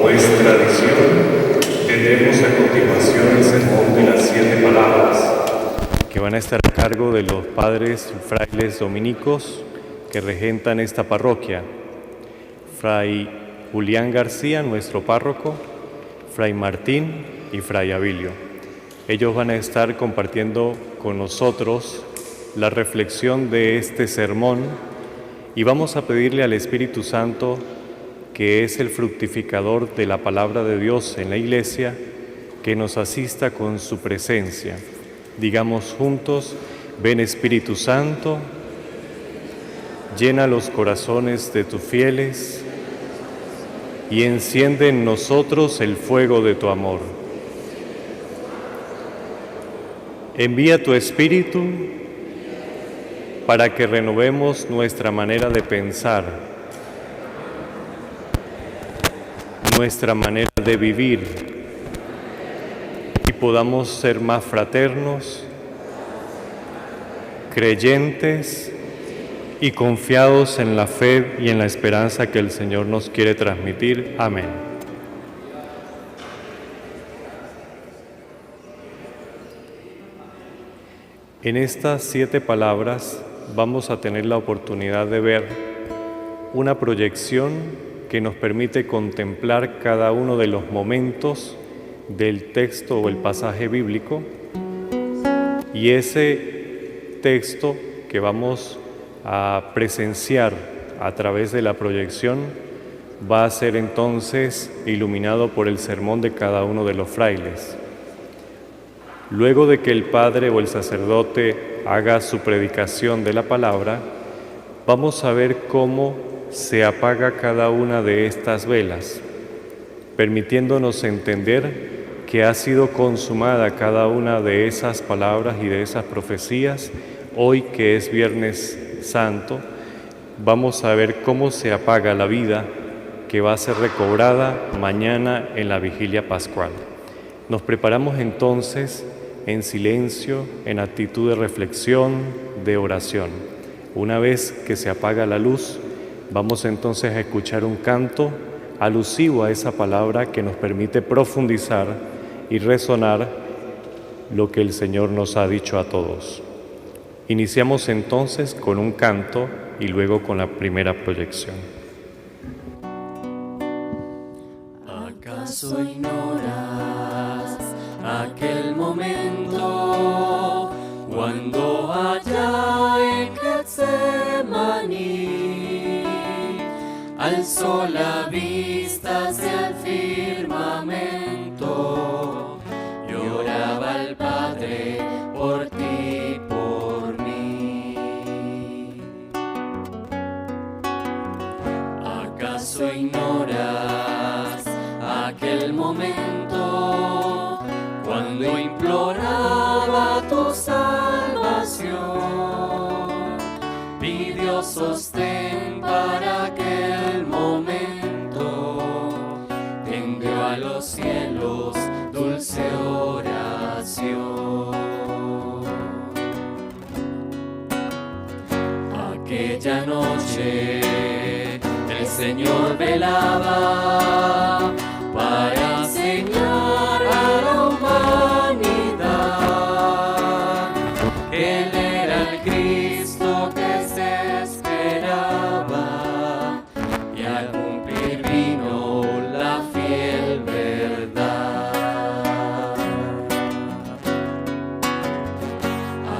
Como es tradición, tendremos a continuación el sermón de las 7 palabras, que van a estar a cargo de los padres y frailes dominicos que regentan esta parroquia. Fray Julián García, nuestro párroco, Fray Martín y Fray Abilio. Ellos van a estar compartiendo con nosotros la reflexión de este sermón y vamos a pedirle al Espíritu Santo, que es el fructificador de la palabra de Dios en la Iglesia, que nos asista con su presencia. Digamos juntos: ven Espíritu Santo, llena los corazones de tus fieles y enciende en nosotros el fuego de tu amor. Envía tu Espíritu para que renovemos nuestra manera de pensar, nuestra manera de vivir y podamos ser más fraternos, creyentes y confiados en la fe y en la esperanza que el Señor nos quiere transmitir. Amén. En estas 7 palabras vamos a tener la oportunidad de ver una proyección que nos permite contemplar cada uno de los momentos del texto o el pasaje bíblico, y ese texto que vamos a presenciar a través de la proyección va a ser entonces iluminado por el sermón de cada uno de los frailes. Luego de que el padre o el sacerdote haga su predicación de la palabra, vamos a ver cómo se apaga cada una de estas velas, permitiéndonos entender que ha sido consumada cada una de esas palabras y de esas profecías. Hoy, que es Viernes Santo, vamos a ver cómo se apaga la vida que va a ser recobrada mañana en la vigilia pascual. Nos preparamos entonces en silencio, en actitud de reflexión, de oración. Una vez que se apaga la luz, vamos entonces a escuchar un canto alusivo a esa palabra que nos permite profundizar y resonar lo que el Señor nos ha dicho a todos. Iniciamos entonces con un canto y luego con la primera proyección. ¿Acaso ignoras aquel momento cuando allá en Getsemaní alzó la vista hacia el firmamento y oraba al Padre por ti, por mí? ¿Acaso ignoras aquel momento cuando imploraba tu salvación, pidió sostén para aquel momento, tendió a los cielos dulce oración? Aquella noche el Señor velaba para enseñar a la humanidad que Él era el Cristo que se esperaba, y al cumplir vino la fiel verdad.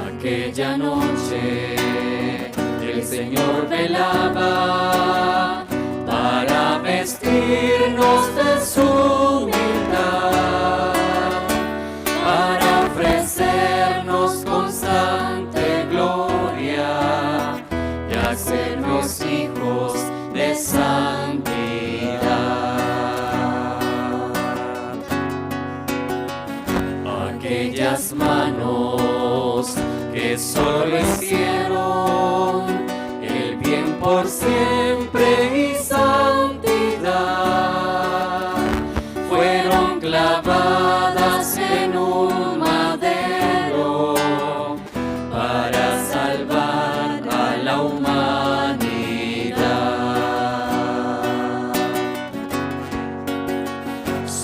Aquella noche el Señor velaba para vestirnos de su humildad, para ofrecernos constante gloria y hacernos hijos de santidad. Aquellas manos que solo hicieron el bien por siempre y santidad, fueron clavadas en un madero para salvar a la humanidad.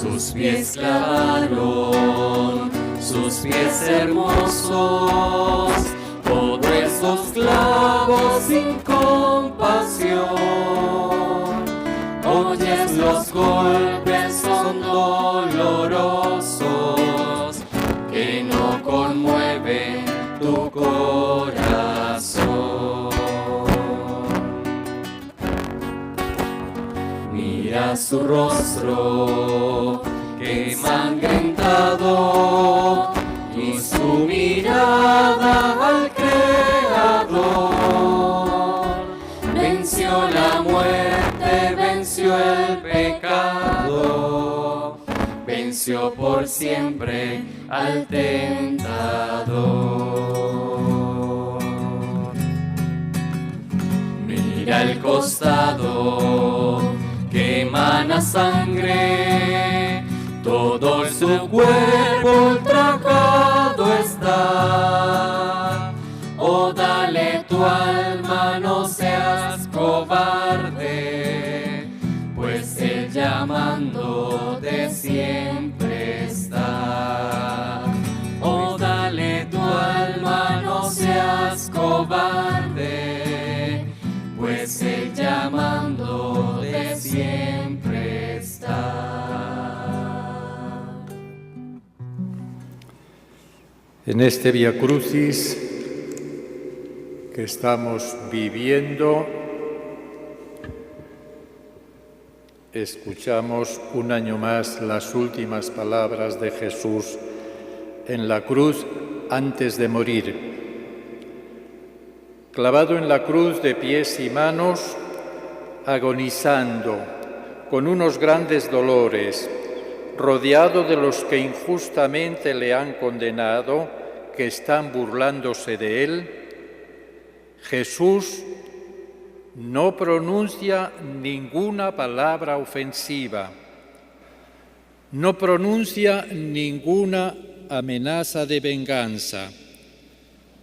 sus pies clavaron, sus pies hermosos, todos esos clavos sin compasión. Oyes los golpes son dolorosos, que no conmueven tu corazón. Mira su rostro que ensangrentado y su mirada al Creador. Venció la muerte, venció el pecado, venció por siempre al tentador. Mira el costado que emana sangre, todo su cuerpo ultrajado está. Oh, dale tu alma, no seas cobarde, pues el llamando de siempre está. Oh, dale tu alma, no seas cobarde, pues el llamando de siempre está. En este Vía Crucis que estamos viviendo, escuchamos un año más las últimas palabras de Jesús en la cruz antes de morir. Clavado en la cruz de pies y manos, agonizando, con unos grandes dolores, rodeado de los que injustamente le han condenado, que están burlándose de él, Jesús no pronuncia ninguna palabra ofensiva, no pronuncia ninguna amenaza de venganza,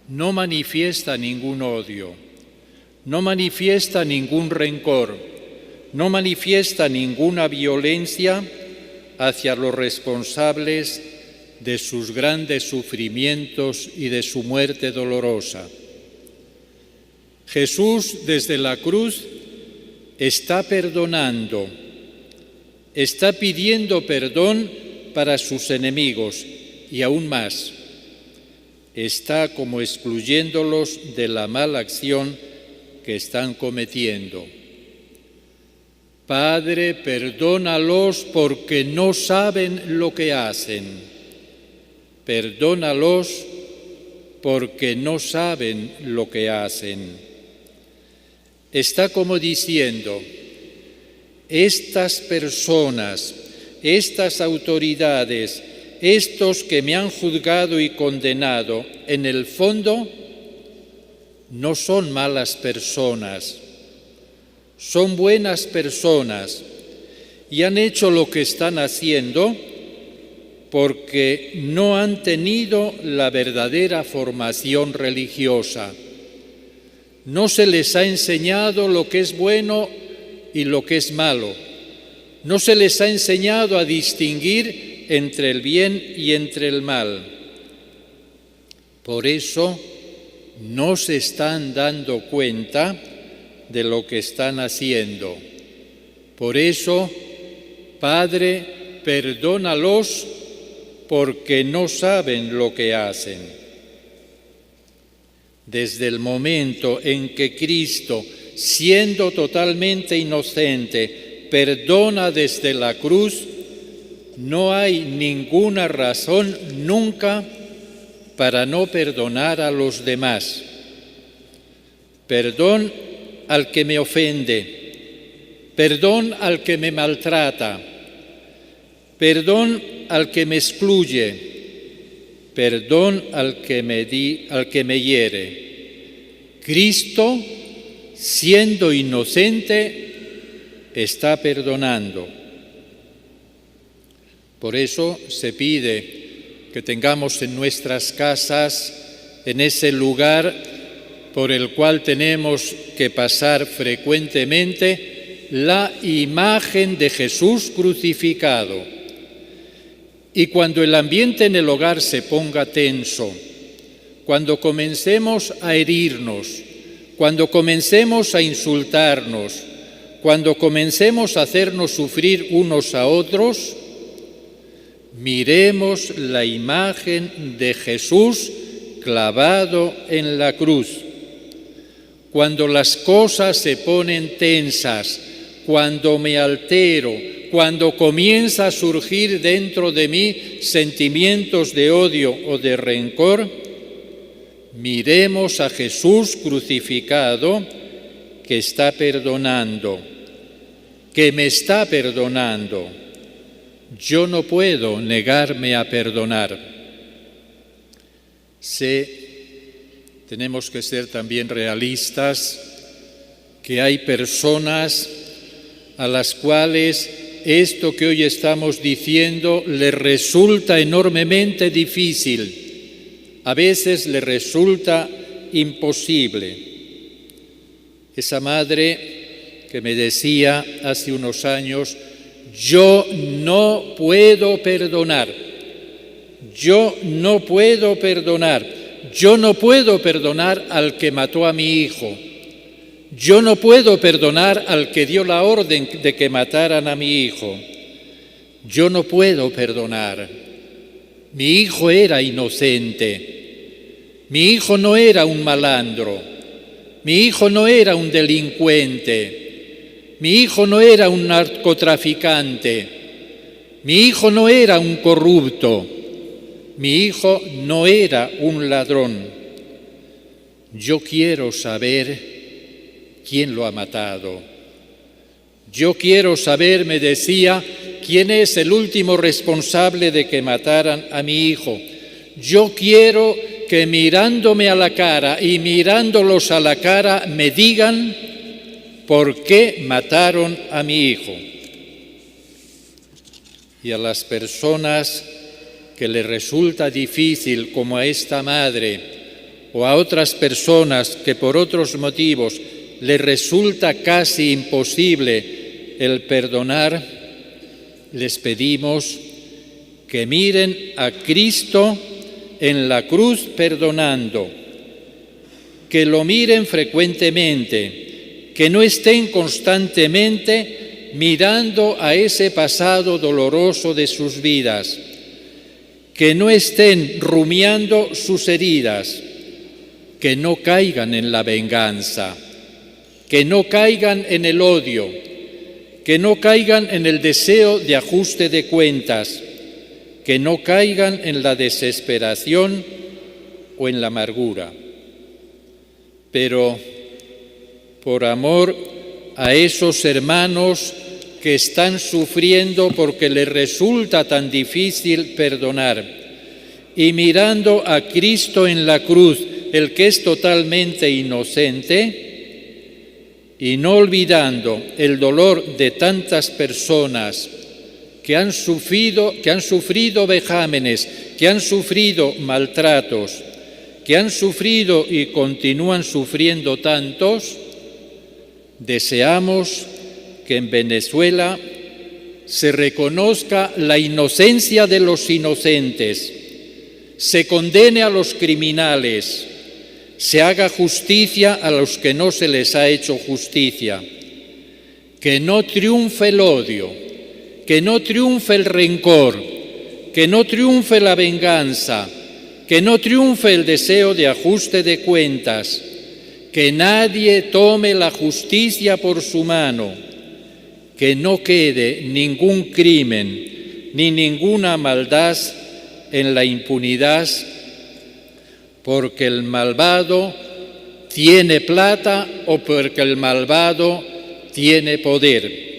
no manifiesta ningún odio, no manifiesta ningún rencor, no manifiesta ninguna violencia hacia los responsables de sus grandes sufrimientos y de su muerte dolorosa. Jesús desde la cruz está perdonando, está pidiendo perdón para sus enemigos y aún más, está como excluyéndolos de la mala acción que están cometiendo. Padre, perdónalos porque no saben lo que hacen. Perdónalos porque no saben lo que hacen. Está como diciendo, estas personas, estas autoridades, estos que me han juzgado y condenado, en el fondo no son malas personas, son buenas personas y han hecho lo que están haciendo porque no han tenido la verdadera formación religiosa. No se les ha enseñado lo que es bueno y lo que es malo. No se les ha enseñado a distinguir entre el bien y entre el mal. Por eso no se están dando cuenta de lo que están haciendo. Por eso, Padre, perdónalos porque no saben lo que hacen. Desde el momento en que Cristo, siendo totalmente inocente, perdona desde la cruz, no hay ninguna razón nunca para no perdonar a los demás. Perdón al que me ofende, perdón al que me maltrata, perdón al que me excluye, perdón al que me hiere. Cristo, siendo inocente, está perdonando. Por eso se pide que tengamos en nuestras casas, en ese lugar por el cual tenemos que pasar frecuentemente, la imagen de Jesús crucificado, Y cuando el ambiente en el hogar se ponga tenso, cuando comencemos a herirnos, cuando comencemos a insultarnos, cuando comencemos a hacernos sufrir unos a otros, miremos la imagen de Jesús clavado en la cruz. Cuando las cosas se ponen tensas, cuando me altero, cuando comienza a surgir dentro de mí sentimientos de odio o de rencor, miremos a Jesús crucificado que está perdonando, que me está perdonando. Yo no puedo negarme a perdonar. Tenemos que ser también realistas, que hay personas a las cuales esto que hoy estamos diciendo les resulta enormemente difícil, a veces les resulta imposible. Esa madre que me decía hace unos años, yo no puedo perdonar, yo no puedo perdonar, yo no puedo perdonar al que mató a mi hijo, yo no puedo perdonar al que dio la orden de que mataran a mi hijo, yo no puedo perdonar. Mi hijo era inocente, mi hijo no era un malandro, mi hijo no era un delincuente, mi hijo no era un narcotraficante, mi hijo no era un corrupto, mi hijo no era un ladrón. Yo quiero saber quién lo ha matado. Yo quiero saber, me decía, quién es el último responsable de que mataran a mi hijo. Yo quiero que mirándome a la cara y mirándolos a la cara me digan por qué mataron a mi hijo. Y a las personas que les resulta difícil, como a esta madre, o a otras personas que por otros motivos les resulta casi imposible el perdonar, les pedimos que miren a Cristo en la cruz perdonando, que lo miren frecuentemente, que no estén constantemente mirando a ese pasado doloroso de sus vidas, que no estén rumiando sus heridas, que no caigan en la venganza, que no caigan en el odio, que no caigan en el deseo de ajuste de cuentas, que no caigan en la desesperación o en la amargura. Pero por amor a esos hermanos que están sufriendo porque les resulta tan difícil perdonar, y mirando a Cristo en la cruz, el que es totalmente inocente, y no olvidando el dolor de tantas personas que han sufrido vejámenes, que han sufrido maltratos, que han sufrido y continúan sufriendo tantos, deseamos que en Venezuela se reconozca la inocencia de los inocentes, se condene a los criminales, se haga justicia a los que no se les ha hecho justicia, que no triunfe el odio, que no triunfe el rencor, que no triunfe la venganza, que no triunfe el deseo de ajuste de cuentas, que nadie tome la justicia por su mano, que no quede ningún crimen ni ninguna maldad en la impunidad, porque el malvado tiene plata o porque el malvado tiene poder.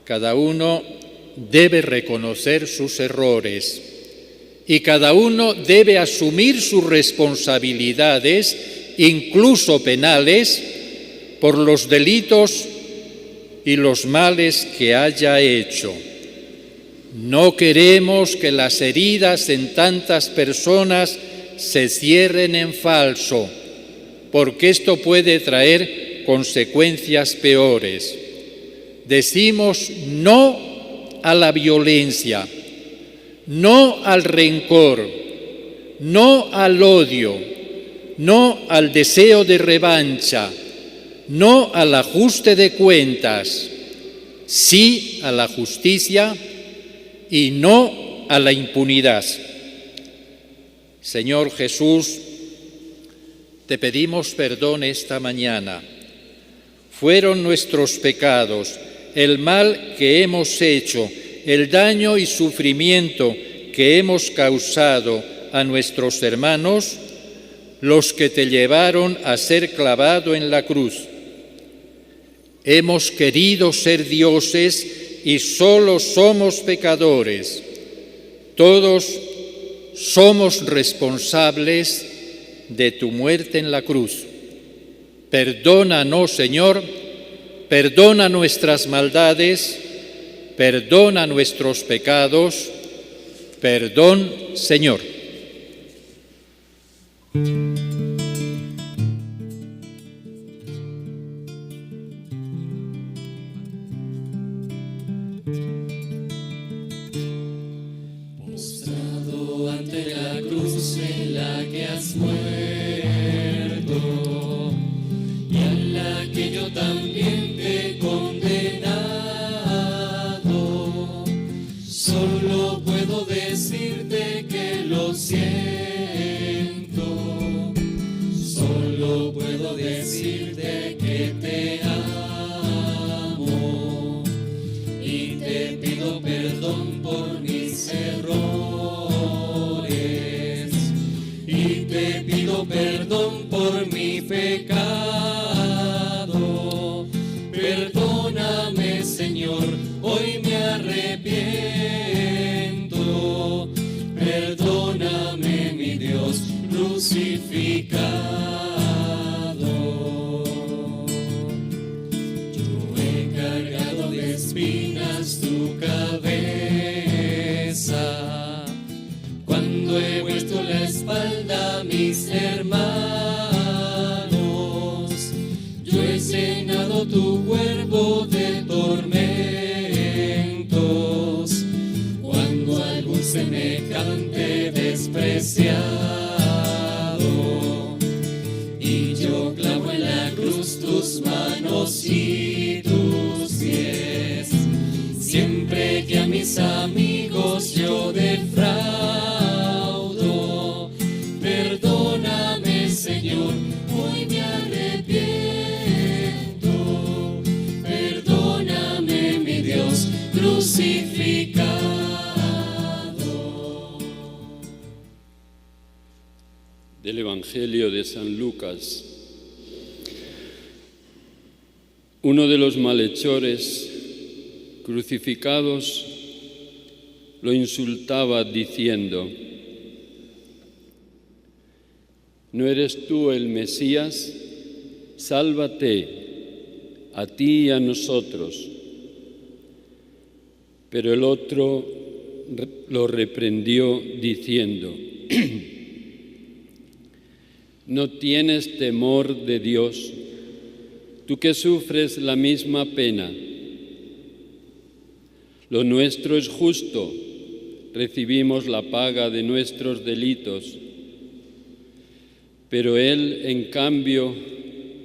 Cada uno debe reconocer sus errores y cada uno debe asumir sus responsabilidades, incluso penales, por los delitos y los males que haya hecho. No queremos que las heridas en tantas personas se cierren en falso, porque esto puede traer consecuencias peores. Decimos no a la violencia, no al rencor, no al odio, no al deseo de revancha, no al ajuste de cuentas, sí a la justicia y no a la impunidad. Señor Jesús, te pedimos perdón esta mañana. Fueron nuestros pecados, el mal que hemos hecho, el daño y sufrimiento que hemos causado a nuestros hermanos, los que te llevaron a ser clavado en la cruz. Hemos querido ser dioses y solo somos pecadores. Todos somos responsables de tu muerte en la cruz. Perdónanos, Señor, perdona nuestras maldades, perdona nuestros pecados, perdón, Señor. Postrado ante la cruz en la que has muerto, y a la que yo también te he condenado, solo puedo decirte que lo siento, solo puedo decirte que te amo, y te pido perdón por mis errores, y te pido perdón por mi pecado. Perdóname, Señor, hoy me arrepiento. Perdóname, mi Dios crucificado. Yo he cargado de espinas tu cabeza, cuando he vuelto la espalda a mis hermanos. Yo he llenado tu cuerpo de tormentos, cuando algún semejante despreciado. Y yo clavo en la cruz tus manos y tus pies, siempre que a mis amigos yo defraudo. Perdóname, Señor, hoy me arrepiento. Perdóname, mi Dios crucificado. Del Evangelio de San Lucas. Uno de los malhechores crucificados lo insultaba diciendo: ¿no eres tú el Mesías? Sálvate a ti y a nosotros. Pero el otro lo reprendió diciendo: ¿no tienes temor de Dios, tú que sufres la misma pena? Lo nuestro es justo, recibimos la paga de nuestros delitos, pero él, en cambio,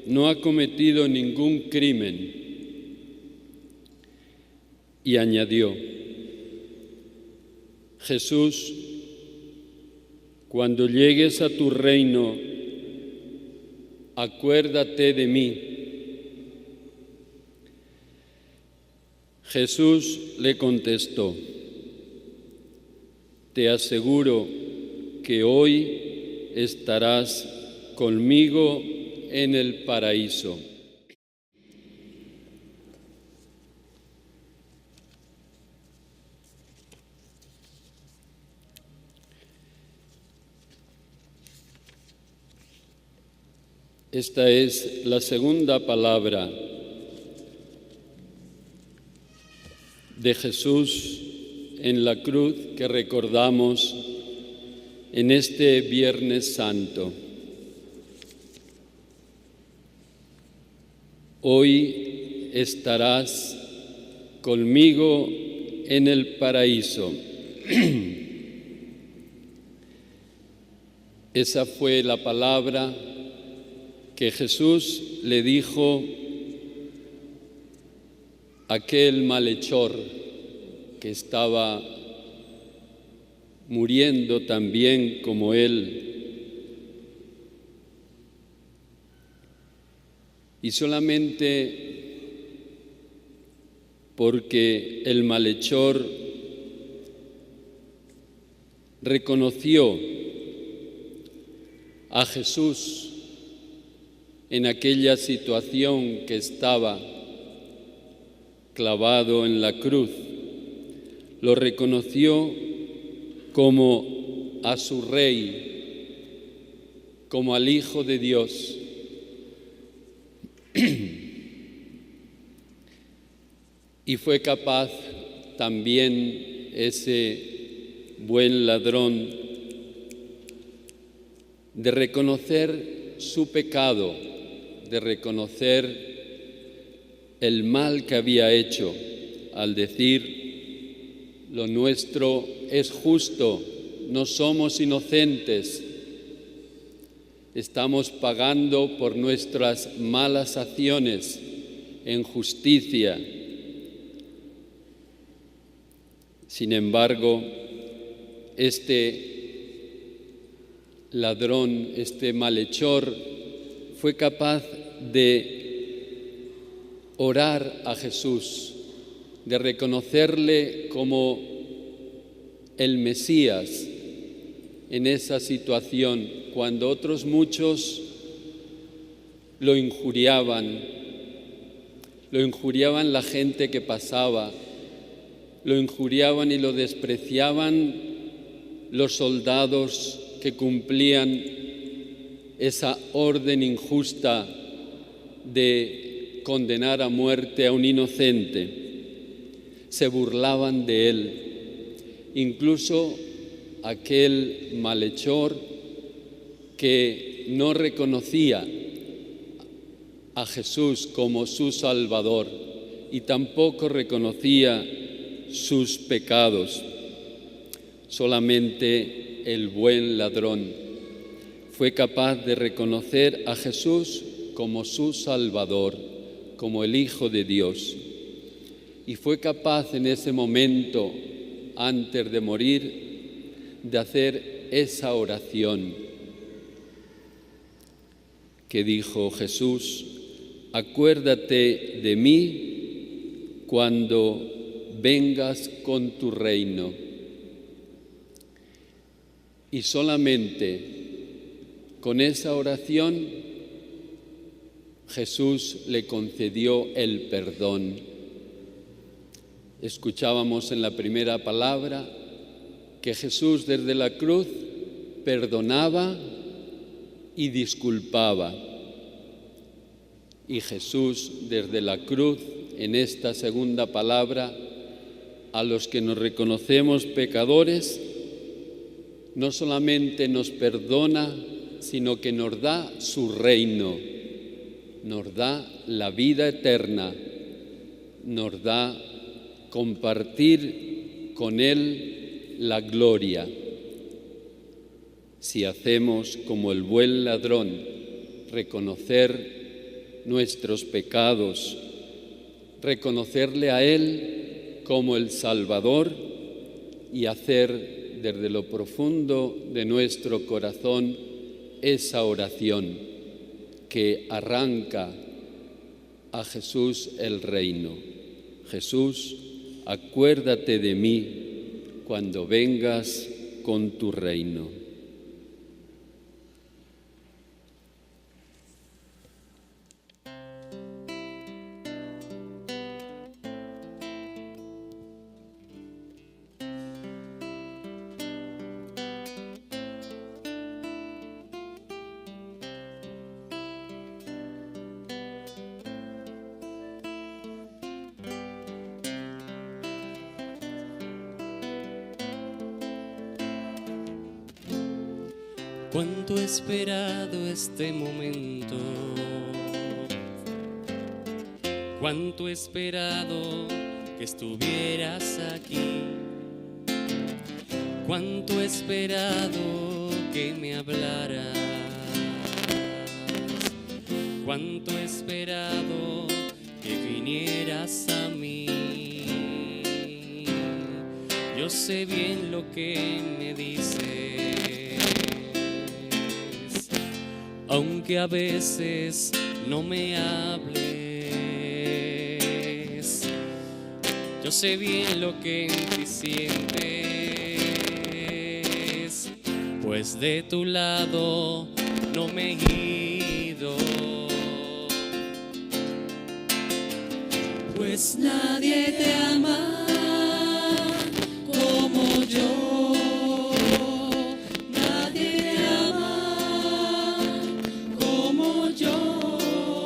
no ha cometido ningún crimen. Y añadió: Jesús, cuando llegues a tu reino, acuérdate de mí. Jesús le contestó: te aseguro que hoy estarás conmigo en el paraíso. Esta es la segunda palabra de Jesús en la cruz que recordamos en este Viernes Santo. Hoy estarás conmigo en el paraíso. Esa fue la palabra que Jesús le dijo a aquel malhechor que estaba muriendo también como él. Y solamente porque el malhechor reconoció a Jesús en aquella situación que estaba clavado en la cruz, lo reconoció como a su Rey, como al Hijo de Dios. Y fue capaz también ese buen ladrón de reconocer su pecado, de reconocer el mal que había hecho al decir: lo nuestro es justo, no somos inocentes, estamos pagando por nuestras malas acciones en justicia. Sin embargo, este ladrón, este malhechor, fue capaz de orar a Jesús, de reconocerle como el Mesías en esa situación, cuando otros muchos lo injuriaban la gente que pasaba, lo injuriaban y lo despreciaban los soldados que cumplían esa orden injusta de condenar a muerte a un inocente. Se burlaban de él. Incluso aquel malhechor que no reconocía a Jesús como su Salvador y tampoco reconocía sus pecados. Solamente el buen ladrón fue capaz de reconocer a Jesús como su Salvador, como el Hijo de Dios. Y fue capaz en ese momento, antes de morir, de hacer esa oración que dijo Jesús: acuérdate de mí cuando vengas con tu reino. Y solamente con esa oración Jesús le concedió el perdón. Escuchábamos en la primera palabra que Jesús desde la cruz perdonaba y disculpaba. Y Jesús desde la cruz, en esta segunda palabra, a los que nos reconocemos pecadores, no solamente nos perdona, sino que nos da su reino, nos da la vida eterna, nos da compartir con Él la gloria. Si hacemos como el buen ladrón, reconocer nuestros pecados, reconocerle a Él como el Salvador y hacer desde lo profundo de nuestro corazón esa oración que arranca a Jesús el reino. Jesús, acuérdate de mí cuando vengas con tu reino. Cuánto he esperado este momento, cuánto he esperado que estuvieras aquí, cuánto he esperado que me hablaras. Cuánto he esperado que vinieras a mí. Yo sé bien lo que me dices, aunque a veces no me hables. Yo sé bien lo que en ti sientes, pues de tu lado no me he ido. Pues nadie te ama como yo, nadie te ama como yo.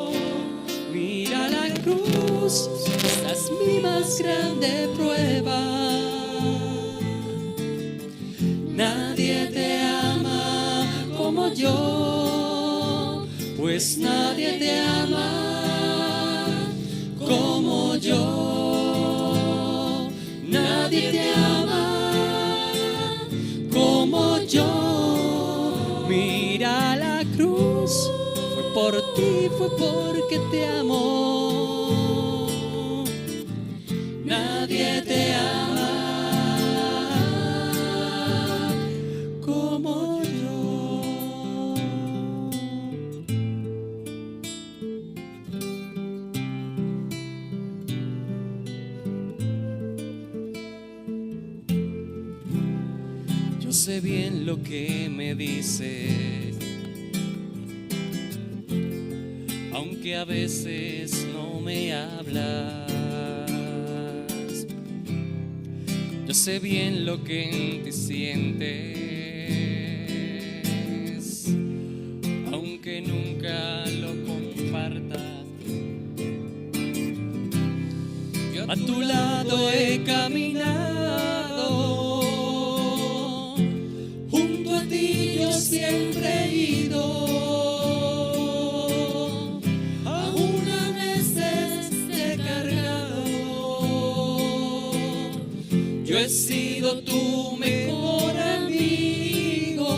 Mira la cruz, esta es mi más grande prueba. Nadie te ama como yo, pues nadie te ama como yo. Nadie te ama como yo. Mira la cruz, fue por ti, fue porque te amo. Nadie te ama como yo. Yo sé bien lo que me dices, aunque a veces no me hablas. Yo sé bien lo que en ti sientes, aunque nunca lo compartas. Yo a tu lado he caminado, junto a ti yo siempre he ido. Aún a veces te he cargado. Yo he sido tu mejor amigo,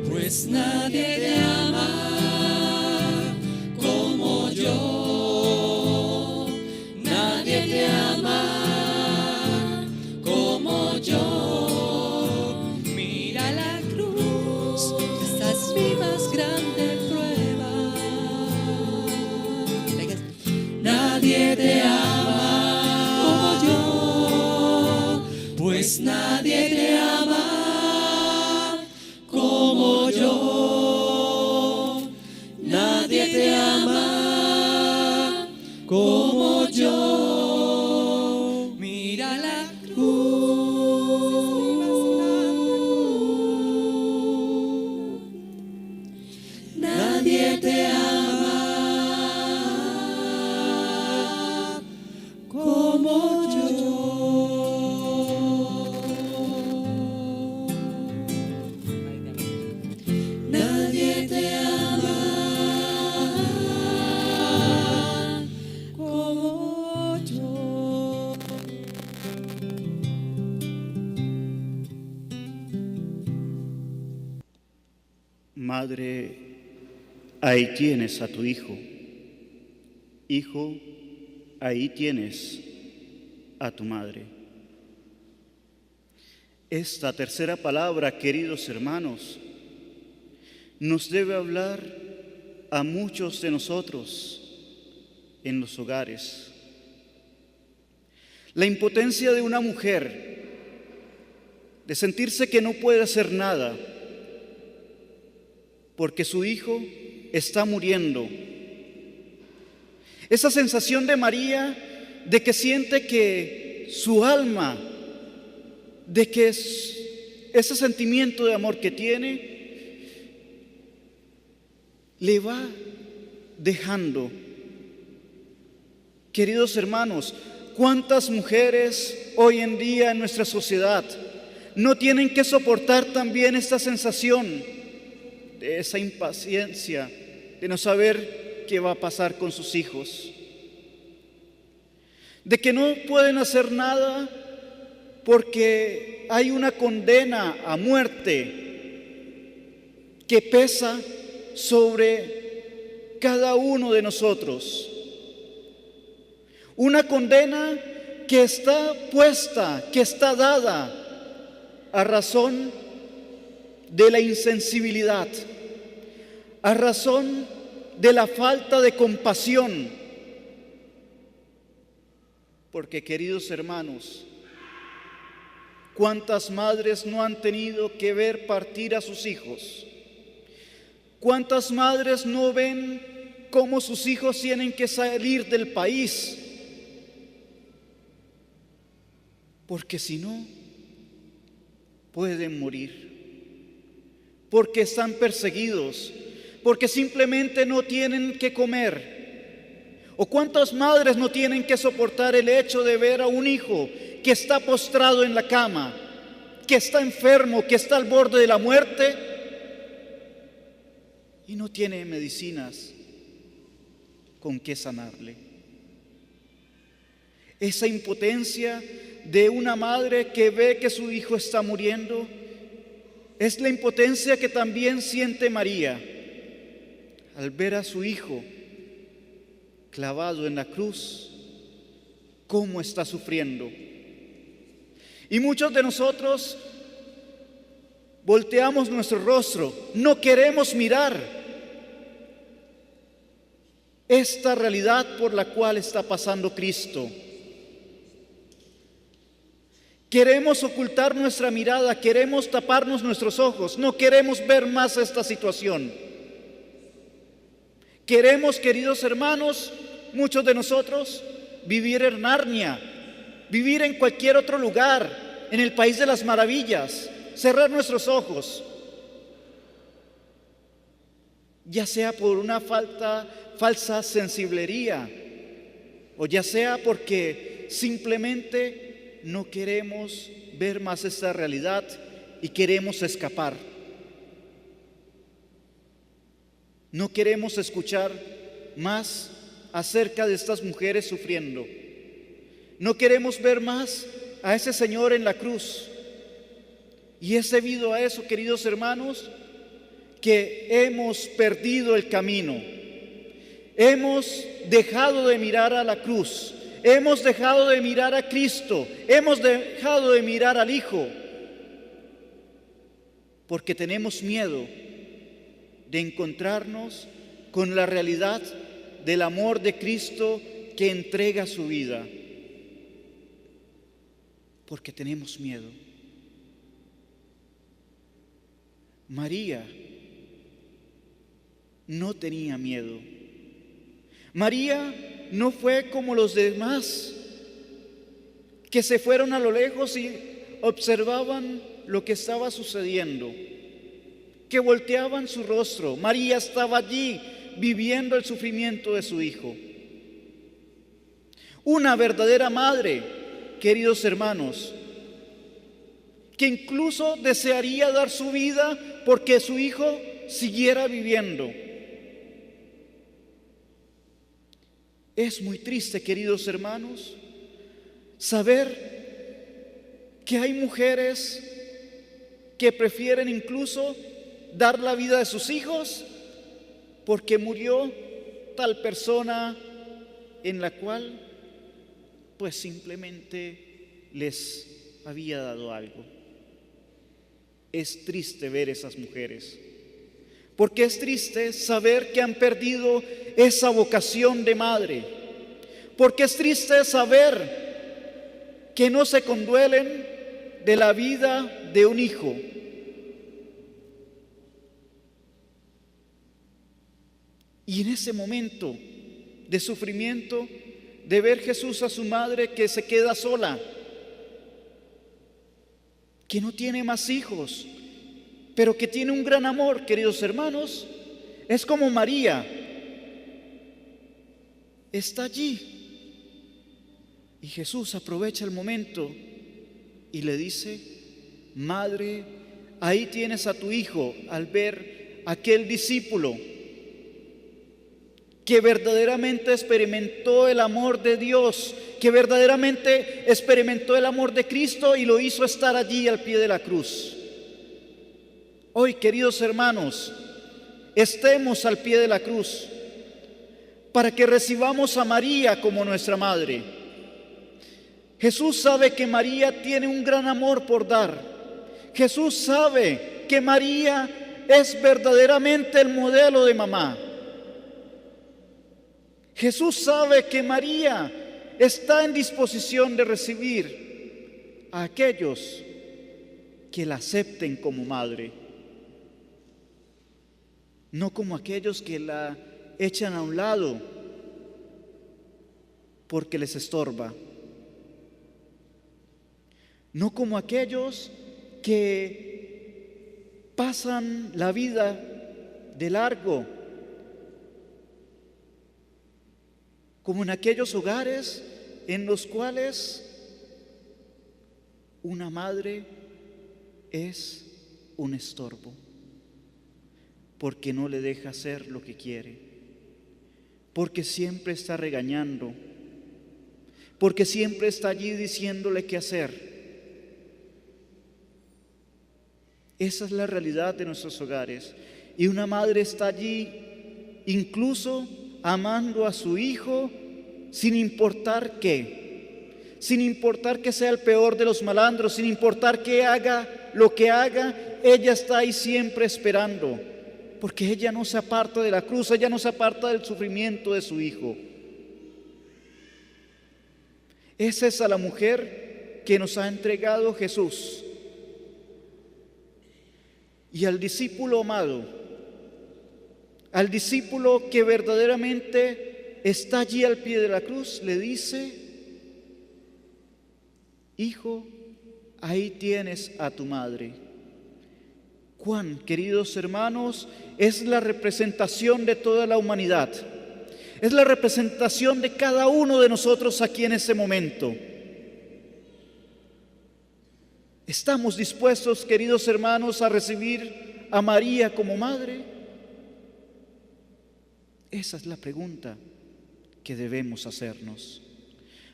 pues nadie te ama como yo. Nadie te ama como yo. Mira la cruz, esta es mi más grande prueba. Nadie te ama como yo, pues nadie te ama como yo. Nadie te ama como yo. Mira la cruz. Nadie te ama como yo. Nadie te ama como yo. Madre, ahí tienes a tu hijo. Hijo, ahí tienes a tu madre. Esta tercera palabra, queridos hermanos, nos debe hablar a muchos de nosotros en los hogares. La impotencia de una mujer, de sentirse que no puede hacer nada porque su hijo está muriendo. Esa sensación de María, de que siente que su alma, de que ese sentimiento de amor que tiene, le va dejando. Queridos hermanos, ¿cuántas mujeres hoy en día en nuestra sociedad no tienen que soportar también esta sensación de esa impaciencia, de no saber qué va a pasar con sus hijos, de que no pueden hacer nada porque hay una condena a muerte que pesa sobre cada uno de nosotros. Una condena que está puesta, que está dada a razón de la insensibilidad, a razón de la falta de compasión. Porque, queridos hermanos, ¿cuántas madres no han tenido que ver partir a sus hijos? ¿Cuántas madres no ven cómo sus hijos tienen que salir del país? Porque si no, pueden morir. Porque están perseguidos, porque simplemente no tienen que comer. ¿O cuántas madres no tienen que soportar el hecho de ver a un hijo que está postrado en la cama, que está enfermo, que está al borde de la muerte y no tiene medicinas con qué sanarle? Esa impotencia de una madre que ve que su hijo está muriendo es la impotencia que también siente María al ver a su hijo clavado en la cruz, cómo está sufriendo. Y muchos de nosotros volteamos nuestro rostro, no queremos mirar esta realidad por la cual está pasando Cristo. Queremos ocultar nuestra mirada, queremos taparnos nuestros ojos, no queremos ver más esta situación. Queremos, queridos hermanos, muchos de nosotros, vivir en Narnia, vivir en cualquier otro lugar, en el país de las maravillas, cerrar nuestros ojos, ya sea por una falsa sensiblería, o ya sea porque simplemente no queremos ver más esta realidad y queremos escapar. No queremos escuchar más acerca de estas mujeres sufriendo. No queremos ver más a ese Señor en la cruz. Y es debido a eso, queridos hermanos, que hemos perdido el camino. Hemos dejado de mirar a la cruz. Hemos dejado de mirar a Cristo. Hemos dejado de mirar al Hijo. Porque tenemos miedo de encontrarnos con la realidad del amor de Cristo que entrega su vida. Porque tenemos miedo. María no tenía miedo. María no fue como los demás que se fueron a lo lejos y observaban lo que estaba sucediendo, que volteaban su rostro. María estaba allí viviendo el sufrimiento de su hijo. Una verdadera madre, queridos hermanos, que incluso desearía dar su vida porque su hijo siguiera viviendo. Es muy triste, queridos hermanos, saber que hay mujeres que prefieren incluso dar la vida de sus hijos porque murió tal persona en la cual pues simplemente les había dado algo. Es triste ver esas mujeres, porque es triste saber que han perdido esa vocación de madre, porque es triste saber que no se conduelen de la vida de un hijo. Y en ese momento de sufrimiento, de ver Jesús a su madre que se queda sola, que no tiene más hijos, pero que tiene un gran amor, queridos hermanos, es como María, está allí. Y Jesús aprovecha el momento y le dice: madre, ahí tienes a tu hijo. Al ver a aquel discípulo que verdaderamente experimentó el amor de Dios, que verdaderamente experimentó el amor de Cristo y lo hizo estar allí al pie de la cruz. Hoy, queridos hermanos, estemos al pie de la cruz para que recibamos a María como nuestra madre. Jesús sabe que María tiene un gran amor por dar. Jesús sabe que María es verdaderamente el modelo de mamá. Jesús sabe que María está en disposición de recibir a aquellos que la acepten como madre, no como aquellos que la echan a un lado porque les estorba, no como aquellos que pasan la vida de largo, como en aquellos hogares en los cuales una madre es un estorbo, porque no le deja hacer lo que quiere, porque siempre está regañando, porque siempre está allí diciéndole qué hacer. Esa es la realidad de nuestros hogares. Y una madre está allí incluso amando a su hijo sin importar qué, sin importar que sea el peor de los malandros, sin importar que haga lo que haga, ella está ahí siempre esperando, porque ella no se aparta de la cruz, ella no se aparta del sufrimiento de su hijo. Es esa la mujer que nos ha entregado Jesús. Y al discípulo amado, al discípulo que verdaderamente está allí al pie de la cruz, le dice: hijo, ahí tienes a tu madre. Juan, queridos hermanos, es la representación de toda la humanidad. Es la representación de cada uno de nosotros aquí en ese momento. ¿Estamos dispuestos, queridos hermanos, a recibir a María como madre? Esa es la pregunta que debemos hacernos.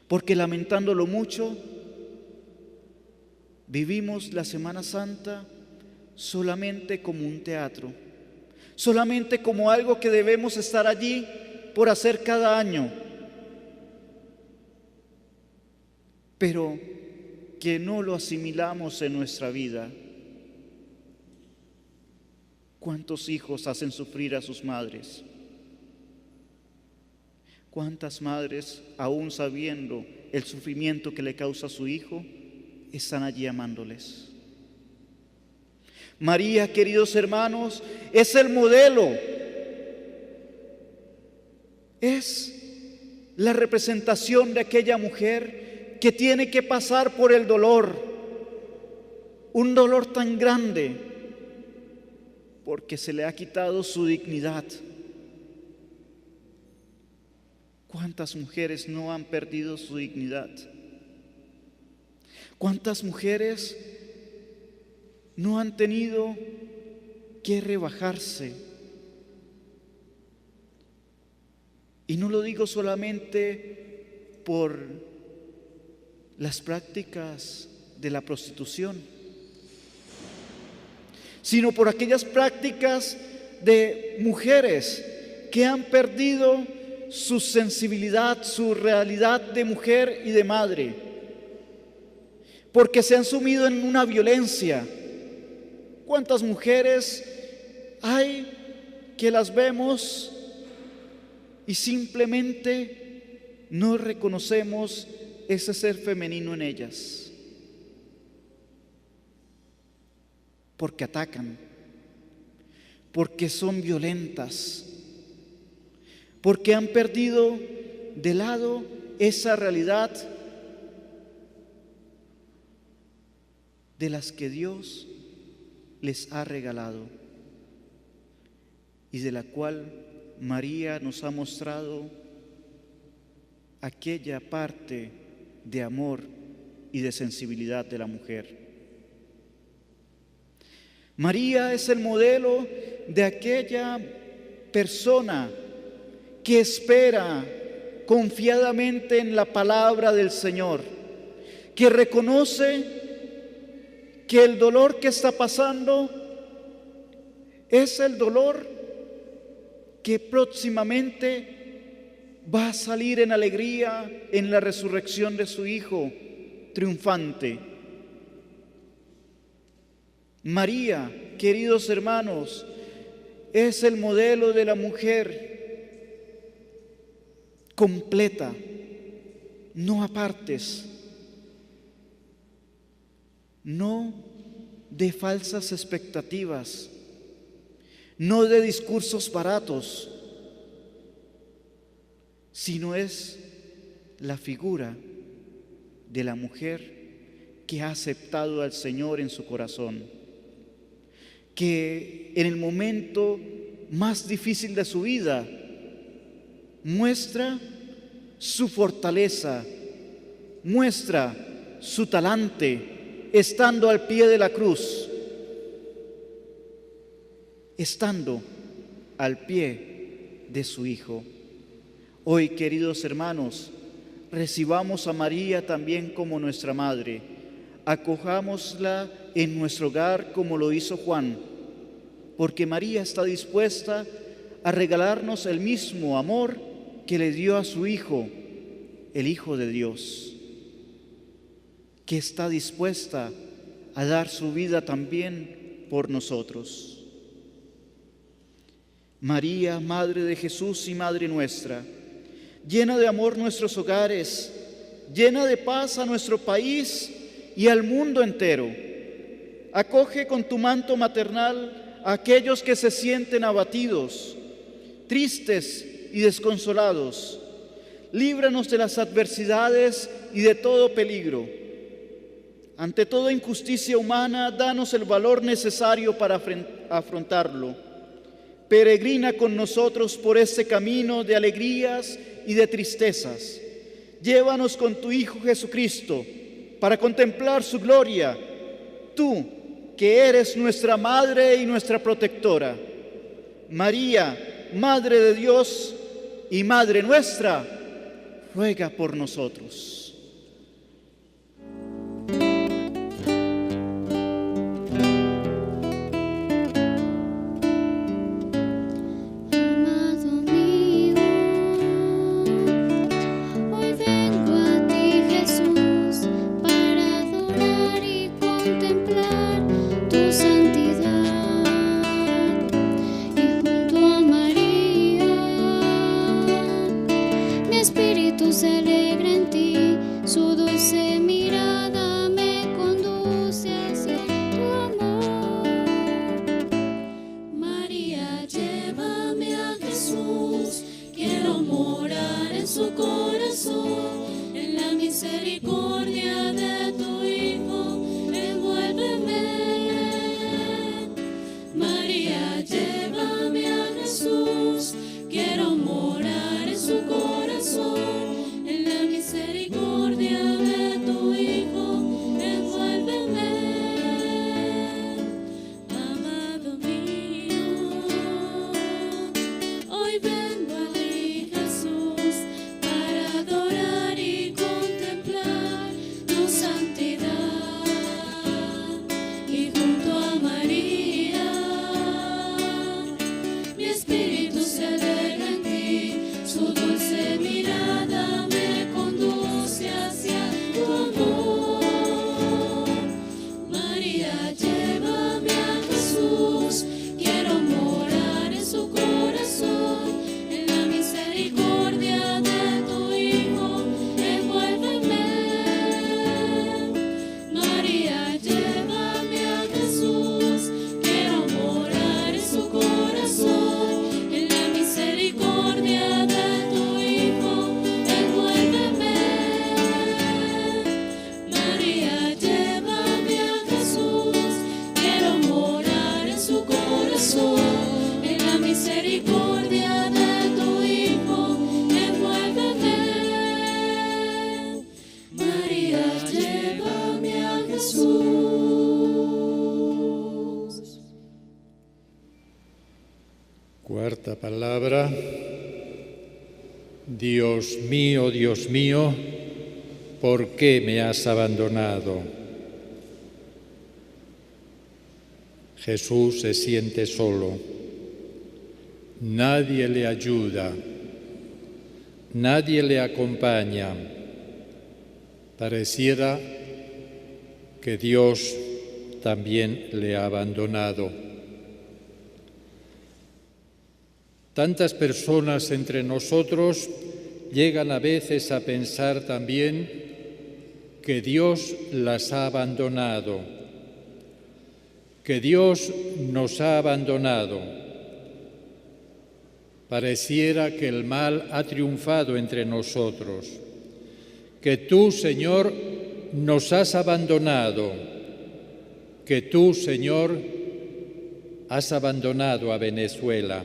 Porque lamentándolo mucho, vivimos la Semana Santa solamente como un teatro, solamente como algo que debemos estar allí por hacer cada año, pero que no lo asimilamos en nuestra vida. ¿Cuántos hijos hacen sufrir a sus madres? ¿Cuántas madres, aún sabiendo el sufrimiento que le causa a su hijo, están allí amándoles? María, queridos hermanos, es el modelo, es la representación de aquella mujer que tiene que pasar por el dolor, un dolor tan grande, porque se le ha quitado su dignidad. ¿Cuántas mujeres no han perdido su dignidad? ¿Cuántas mujeres no han tenido que rebajarse? Y no lo digo solamente por las prácticas de la prostitución, sino por aquellas prácticas de mujeres que han perdido su sensibilidad, su realidad de mujer y de madre, porque se han sumido en una violencia. ¿Cuántas mujeres hay que las vemos y simplemente no reconocemos ese ser femenino en ellas? Porque atacan, porque son violentas, porque han perdido de lado esa realidad de las que Dios les ha regalado y de la cual María nos ha mostrado aquella parte de amor y de sensibilidad de la mujer. María es el modelo de aquella persona que espera confiadamente en la palabra del Señor, que reconoce que el dolor que está pasando es el dolor que próximamente va a salir en alegría en la resurrección de su Hijo triunfante. María, queridos hermanos, es el modelo de la mujer completa, no apartes, no de falsas expectativas, no de discursos baratos, sino es la figura de la mujer que ha aceptado al Señor en su corazón, que en el momento más difícil de su vida muestra su fortaleza, muestra su talante, estando al pie de la cruz, estando al pie de su Hijo. Hoy, queridos hermanos, recibamos a María también como nuestra Madre, acojámosla en nuestro hogar como lo hizo Juan, porque María está dispuesta a regalarnos el mismo amor que le dio a su Hijo, el Hijo de Dios, que está dispuesta a dar su vida también por nosotros. María, Madre de Jesús y Madre nuestra, llena de amor nuestros hogares, llena de paz a nuestro país y al mundo entero. Acoge con tu manto maternal a aquellos que se sienten abatidos, tristes y desconsolados. Líbranos de las adversidades y de todo peligro. Ante toda injusticia humana, danos el valor necesario para afrontarlo. Peregrina con nosotros por este camino de alegrías y de tristezas. Llévanos con tu Hijo Jesucristo para contemplar su gloria, tú que eres nuestra Madre y nuestra protectora. María, Madre de Dios y Madre nuestra, ruega por nosotros. Cuarta palabra, Dios mío, ¿por qué me has abandonado? Jesús se siente solo. Nadie le ayuda, nadie le acompaña. Pareciera que Dios también le ha abandonado. Tantas personas entre nosotros llegan a veces a pensar también que Dios las ha abandonado, que Dios nos ha abandonado. Pareciera que el mal ha triunfado entre nosotros, que tú, Señor, nos has abandonado, que tú, Señor, has abandonado a Venezuela.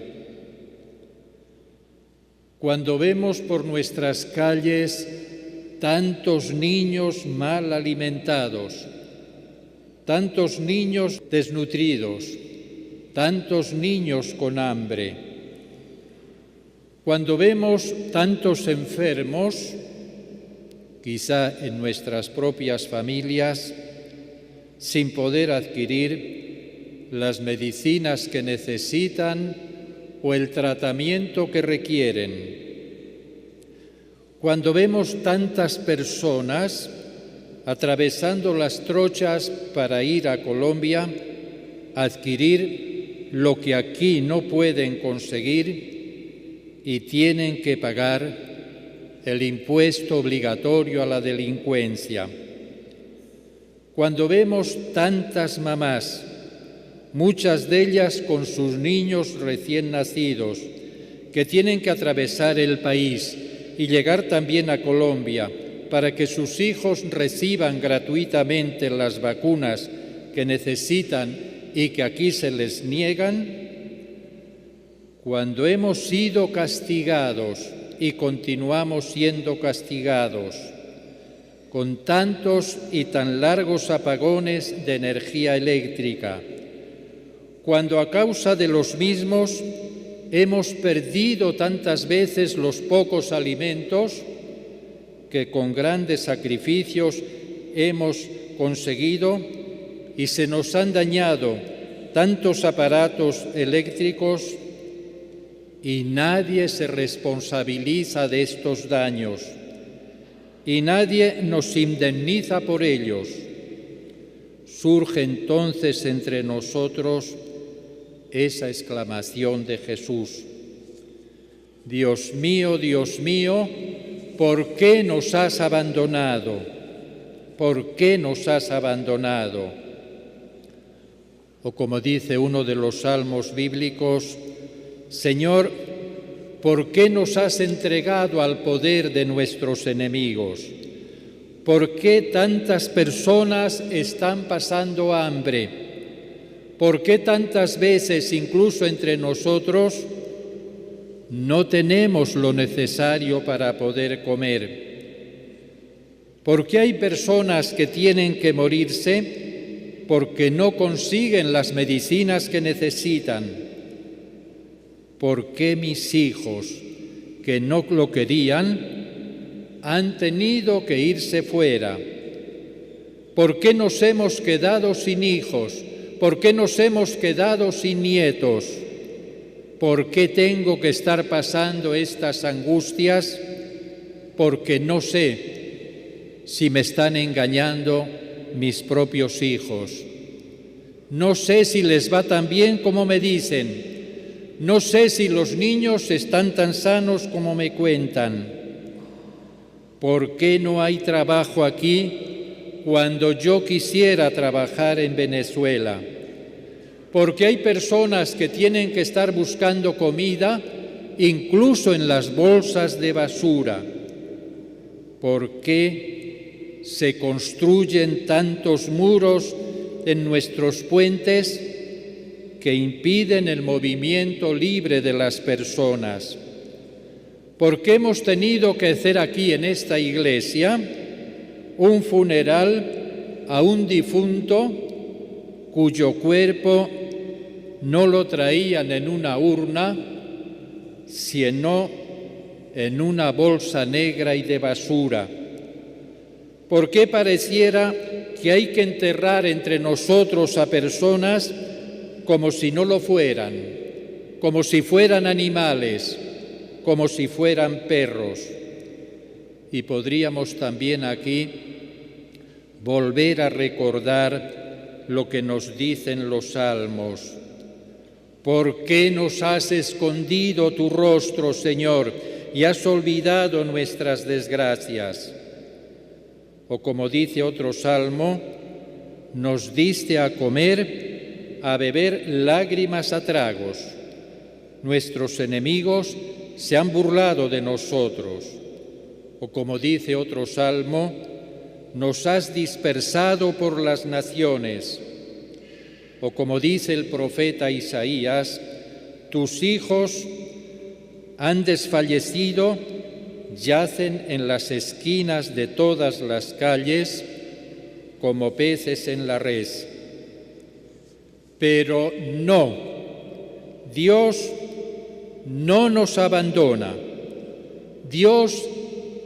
Cuando vemos por nuestras calles tantos niños mal alimentados, tantos niños desnutridos, tantos niños con hambre, cuando vemos tantos enfermos, quizá en nuestras propias familias, sin poder adquirir las medicinas que necesitan o el tratamiento que requieren. Cuando vemos tantas personas atravesando las trochas para ir a Colombia a adquirir lo que aquí no pueden conseguir y tienen que pagar el impuesto obligatorio a la delincuencia. Cuando vemos tantas mamás, muchas de ellas con sus niños recién nacidos, que tienen que atravesar el país y llegar también a Colombia para que sus hijos reciban gratuitamente las vacunas que necesitan y que aquí se les niegan, cuando hemos sido castigados y continuamos siendo castigados con tantos y tan largos apagones de energía eléctrica, cuando a causa de los mismos hemos perdido tantas veces los pocos alimentos que con grandes sacrificios hemos conseguido y se nos han dañado tantos aparatos eléctricos y nadie se responsabiliza de estos daños y nadie nos indemniza por ellos. Surge entonces entre nosotros esa exclamación de Jesús: Dios mío, ¿por qué nos has abandonado? ¿Por qué nos has abandonado? O como dice uno de los salmos bíblicos: Señor, ¿por qué nos has entregado al poder de nuestros enemigos? ¿Por qué tantas personas están pasando hambre? ¿Por qué tantas veces, incluso entre nosotros, no tenemos lo necesario para poder comer? ¿Por qué hay personas que tienen que morirse porque no consiguen las medicinas que necesitan? ¿Por qué mis hijos, que no lo querían, han tenido que irse fuera? ¿Por qué nos hemos quedado sin hijos? ¿Por qué nos hemos quedado sin nietos? ¿Por qué tengo que estar pasando estas angustias? Porque no sé si me están engañando mis propios hijos. No sé si les va tan bien como me dicen. No sé si los niños están tan sanos como me cuentan. ¿Por qué no hay trabajo aquí cuando yo quisiera trabajar en Venezuela? Porque hay personas que tienen que estar buscando comida incluso en las bolsas de basura. ¿Por qué se construyen tantos muros en nuestros puentes que impiden el movimiento libre de las personas? ¿Por qué hemos tenido que hacer aquí en esta iglesia un funeral a un difunto cuyo cuerpo no lo traían en una urna, sino en una bolsa negra y de basura? ¿Por qué pareciera que hay que enterrar entre nosotros a personas como si no lo fueran, como si fueran animales, como si fueran perros? Y podríamos también aquí volver a recordar lo que nos dicen los salmos. ¿Por qué nos has escondido tu rostro, Señor, y has olvidado nuestras desgracias? O como dice otro salmo, nos diste a comer, a beber lágrimas a tragos. Nuestros enemigos se han burlado de nosotros. O como dice otro salmo, nos has dispersado por las naciones. O como dice el profeta Isaías, tus hijos han desfallecido, yacen en las esquinas de todas las calles como peces en la res. Pero no, Dios no nos abandona. Dios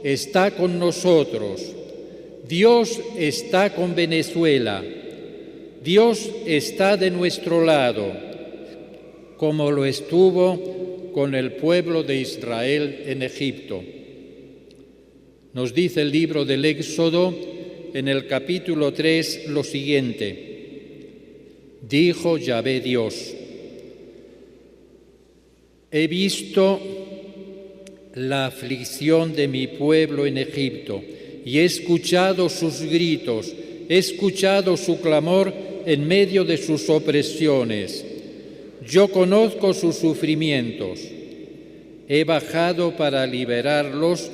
está con nosotros. Dios está con Venezuela. Dios está de nuestro lado, como lo estuvo con el pueblo de Israel en Egipto. Nos dice el libro del Éxodo en el capítulo 3 lo siguiente: dijo Yahvé Dios, he visto la aflicción de mi pueblo en Egipto y he escuchado sus gritos, he escuchado su clamor en medio de sus opresiones. Yo conozco sus sufrimientos. He bajado para liberarlos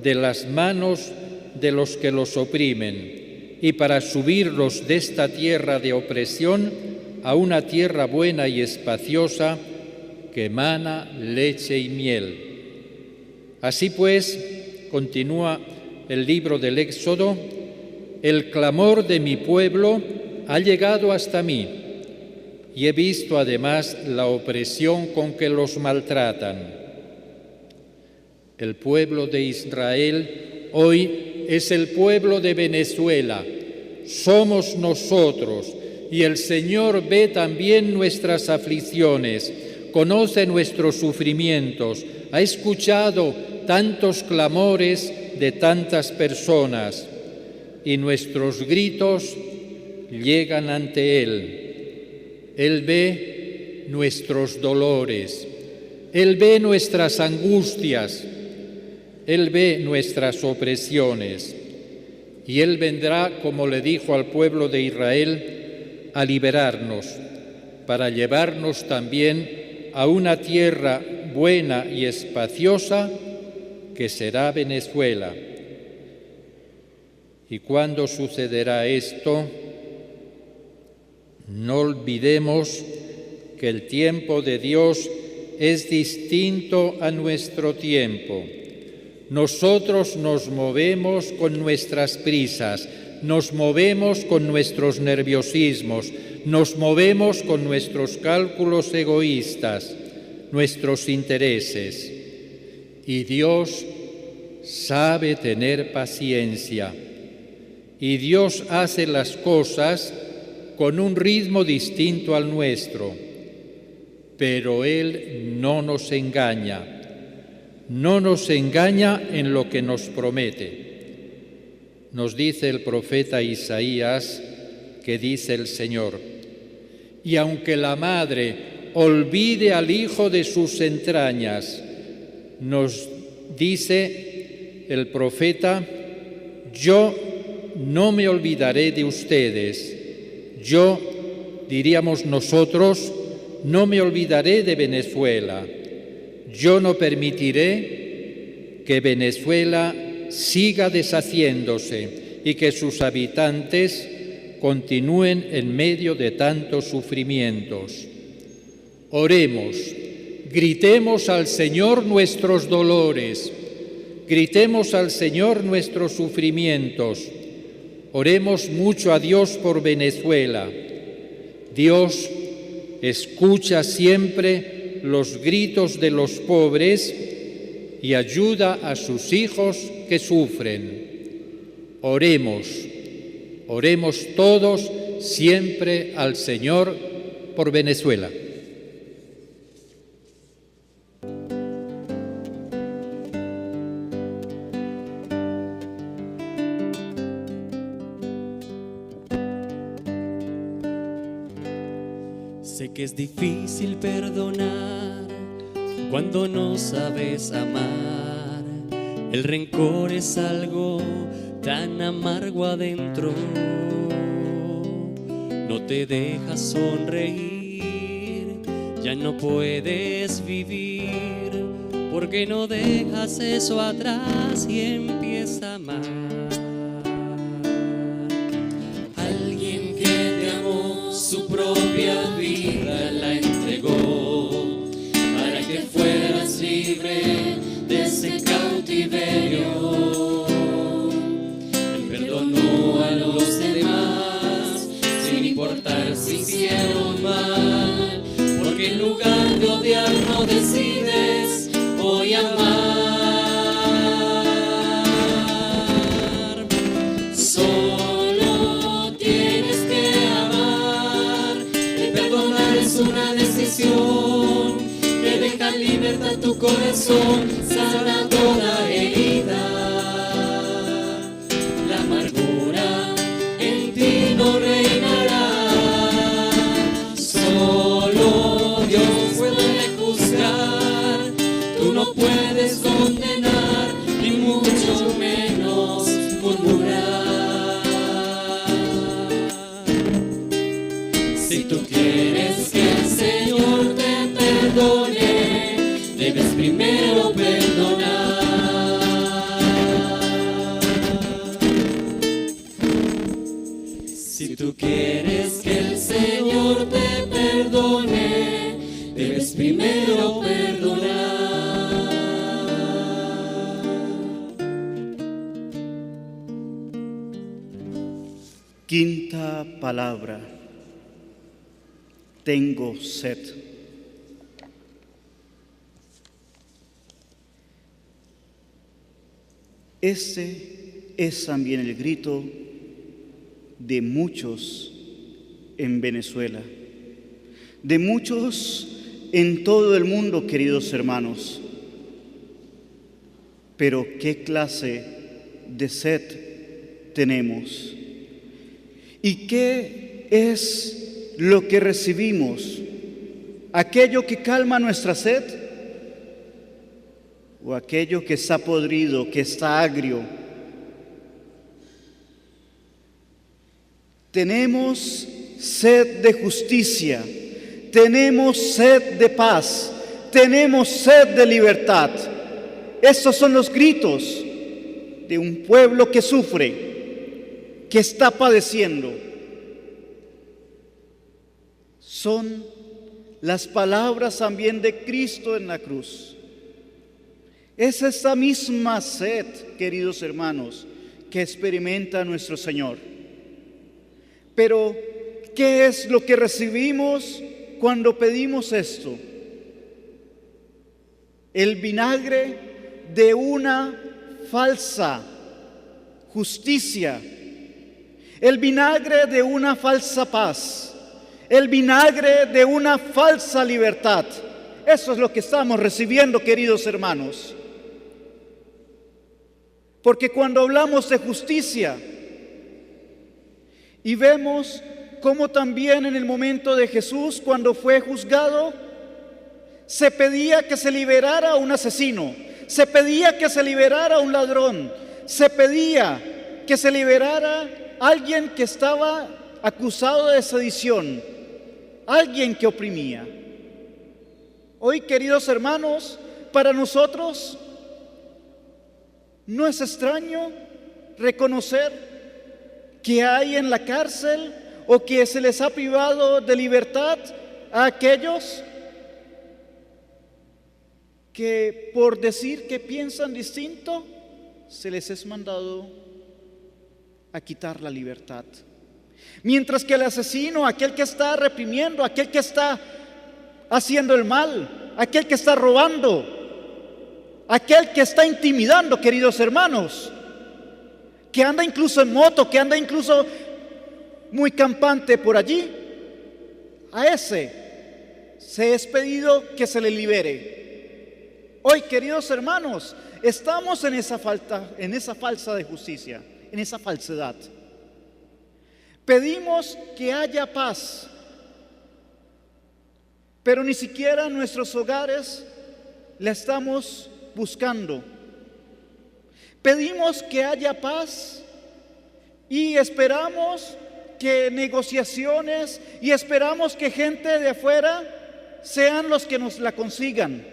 de las manos de los que los oprimen y para subirlos de esta tierra de opresión a una tierra buena y espaciosa que emana leche y miel. Así pues, continúa el libro del Éxodo, el clamor de mi pueblo ha llegado hasta mí y he visto además la opresión con que los maltratan. El pueblo de Israel hoy es el pueblo de Venezuela. Somos nosotros y el Señor ve también nuestras aflicciones, conoce nuestros sufrimientos, ha escuchado tantos clamores de tantas personas y nuestros gritos llegan ante Él. Él ve nuestros dolores, Él ve nuestras angustias, Él ve nuestras opresiones y Él vendrá, como le dijo al pueblo de Israel, a liberarnos, para llevarnos también a una tierra buena y espaciosa que será Venezuela. ¿Y cuándo sucederá esto? No olvidemos que el tiempo de Dios es distinto a nuestro tiempo. Nosotros nos movemos con nuestras prisas, nos movemos con nuestros nerviosismos, nos movemos con nuestros cálculos egoístas, nuestros intereses. Y Dios sabe tener paciencia. Y Dios hace las cosas con un ritmo distinto al nuestro. Pero Él no nos engaña en lo que nos promete. Nos dice el profeta Isaías que dice el Señor: y aunque la madre olvide al hijo de sus entrañas, nos dice el profeta, yo no me olvidaré de ustedes. Yo, diríamos nosotros, no me olvidaré de Venezuela. Yo no permitiré que Venezuela siga deshaciéndose y que sus habitantes continúen en medio de tantos sufrimientos. Oremos, gritemos al Señor nuestros dolores, gritemos al Señor nuestros sufrimientos. Oremos mucho a Dios por Venezuela. Dios escucha siempre los gritos de los pobres y ayuda a sus hijos que sufren. Oremos, oremos todos siempre al Señor por Venezuela. Sé que es difícil perdonar cuando no sabes amar. El rencor es algo tan amargo adentro. No te dejas sonreír, ya no puedes vivir, porque no dejas eso atrás y empieza a amar. Alguien que te amó, su propia vida la entregó para que fueras libre de ese cautiverio. Él perdonó a los demás sin importar si hicieron mal, porque en lugar de odiar no decides hoy amar. Solo tienes que amar. El perdonar es una decisión que deja en libertad tu corazón, sana toda herida. La amargura en ti no reinará. Solo Dios puede juzgar. Tú no puedes condenar, ni mucho menos murmurar. Si tú quieres que el Señor te perdone, debes primero perdonar. Si tú quieres que el Señor te perdone, debes primero perdonar. Quinta palabra. Tengo sed. Este es también el grito de muchos en Venezuela, de muchos en todo el mundo, queridos hermanos. Pero ¿qué clase de sed tenemos? ¿Y qué es lo que recibimos? ¿Aquello que calma nuestra sed? ¿O aquello que está podrido, que está agrio? Tenemos sed de justicia, tenemos sed de paz, tenemos sed de libertad. Estos son los gritos de un pueblo que sufre, que está padeciendo. Son las palabras también de Cristo en la cruz. Es esta misma sed, queridos hermanos, que experimenta nuestro Señor. Pero, ¿qué es lo que recibimos cuando pedimos esto? El vinagre de una falsa justicia, el vinagre de una falsa paz, el vinagre de una falsa libertad. Eso es lo que estamos recibiendo, queridos hermanos. Porque cuando hablamos de justicia y vemos cómo también en el momento de Jesús, cuando fue juzgado, se pedía que se liberara a un asesino, se pedía que se liberara a un ladrón, se pedía que se liberara a alguien que estaba acusado de sedición, alguien que oprimía. Hoy, queridos hermanos, para nosotros no es extraño reconocer que hay en la cárcel o que se les ha privado de libertad a aquellos que por decir que piensan distinto se les es mandado a quitar la libertad. Mientras que el asesino, aquel que está reprimiendo, aquel que está haciendo el mal, aquel que está robando, aquel que está intimidando, queridos hermanos, que anda incluso en moto, que anda incluso muy campante por allí, a ese se es pedido que se le libere. Hoy, queridos hermanos, estamos en esa falsa de justicia, en esa falsedad. Pedimos que haya paz, pero ni siquiera en nuestros hogares la estamos buscando. Pedimos que haya paz y esperamos que negociaciones y esperamos que gente de afuera sean los que nos la consigan.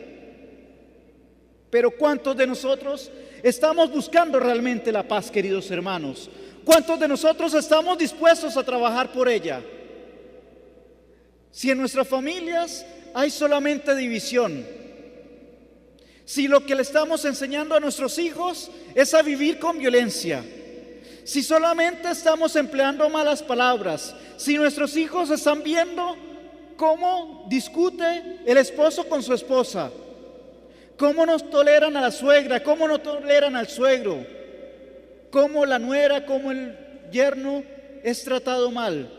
Pero ¿cuántos de nosotros estamos buscando realmente la paz, queridos hermanos? ¿Cuántos de nosotros estamos dispuestos a trabajar por ella? Si en nuestras familias hay solamente división, si lo que le estamos enseñando a nuestros hijos es a vivir con violencia, si solamente estamos empleando malas palabras, si nuestros hijos están viendo cómo discute el esposo con su esposa, cómo nos toleran a la suegra, cómo no toleran al suegro, cómo la nuera, cómo el yerno es tratado mal,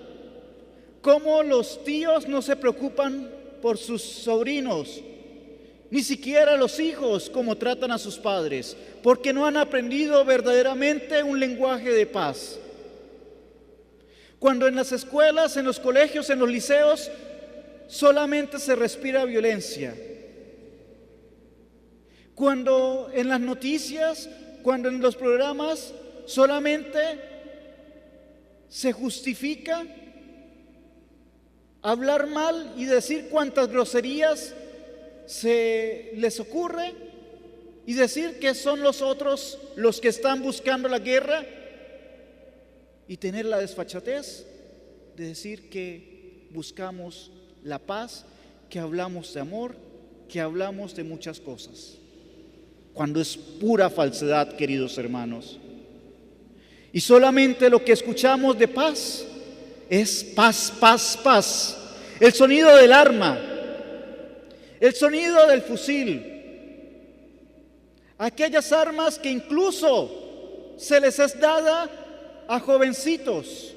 cómo los tíos no se preocupan por sus sobrinos, ni siquiera los hijos cómo tratan a sus padres, porque no han aprendido verdaderamente un lenguaje de paz. Cuando en las escuelas, en los colegios, en los liceos, solamente se respira violencia. Cuando en las noticias, cuando en los programas, solamente se justifica hablar mal y decir cuantas groserías se les ocurre y decir que son los otros los que están buscando la guerra y tener la desfachatez de decir que buscamos la paz, que hablamos de amor, que hablamos de muchas cosas, cuando es pura falsedad, queridos hermanos. Y solamente lo que escuchamos de paz es paz, paz, paz. El sonido del arma, el sonido del fusil, aquellas armas que incluso se les es dada a jovencitos,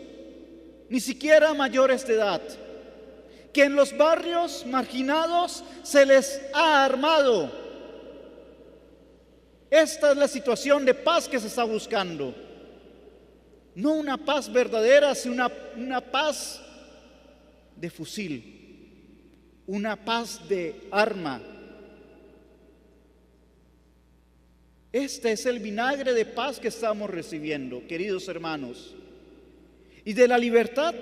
ni siquiera mayores de edad, que en los barrios marginados se les ha armado. Esta es la situación de paz que se está buscando. No una paz verdadera, sino una paz de fusil, una paz de arma. Este es el vinagre de paz que estamos recibiendo, queridos hermanos. Y de la libertad,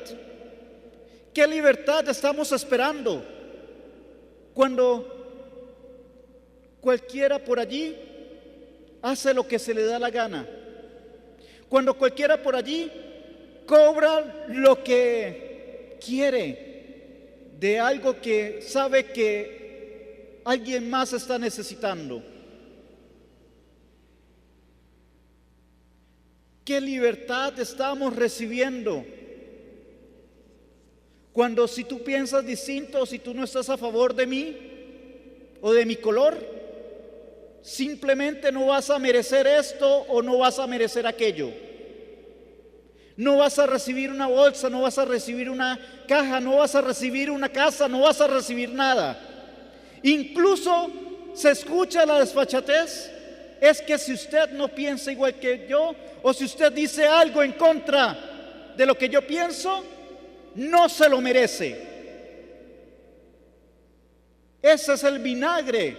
¿qué libertad estamos esperando? Cuando cualquiera por allí hace lo que se le da la gana, cuando cualquiera por allí cobra lo que quiere de algo que sabe que alguien más está necesitando. ¿Qué libertad estamos recibiendo? Cuando si tú piensas distinto, si tú no estás a favor de mí o de mi color, simplemente no vas a merecer esto o no vas a merecer aquello. No vas a recibir una bolsa, no vas a recibir una caja, no vas a recibir una casa, no vas a recibir nada. Incluso se escucha la desfachatez. Es que si usted no piensa igual que yo, o si usted dice algo en contra de lo que yo pienso, no se lo merece. Ese es el vinagre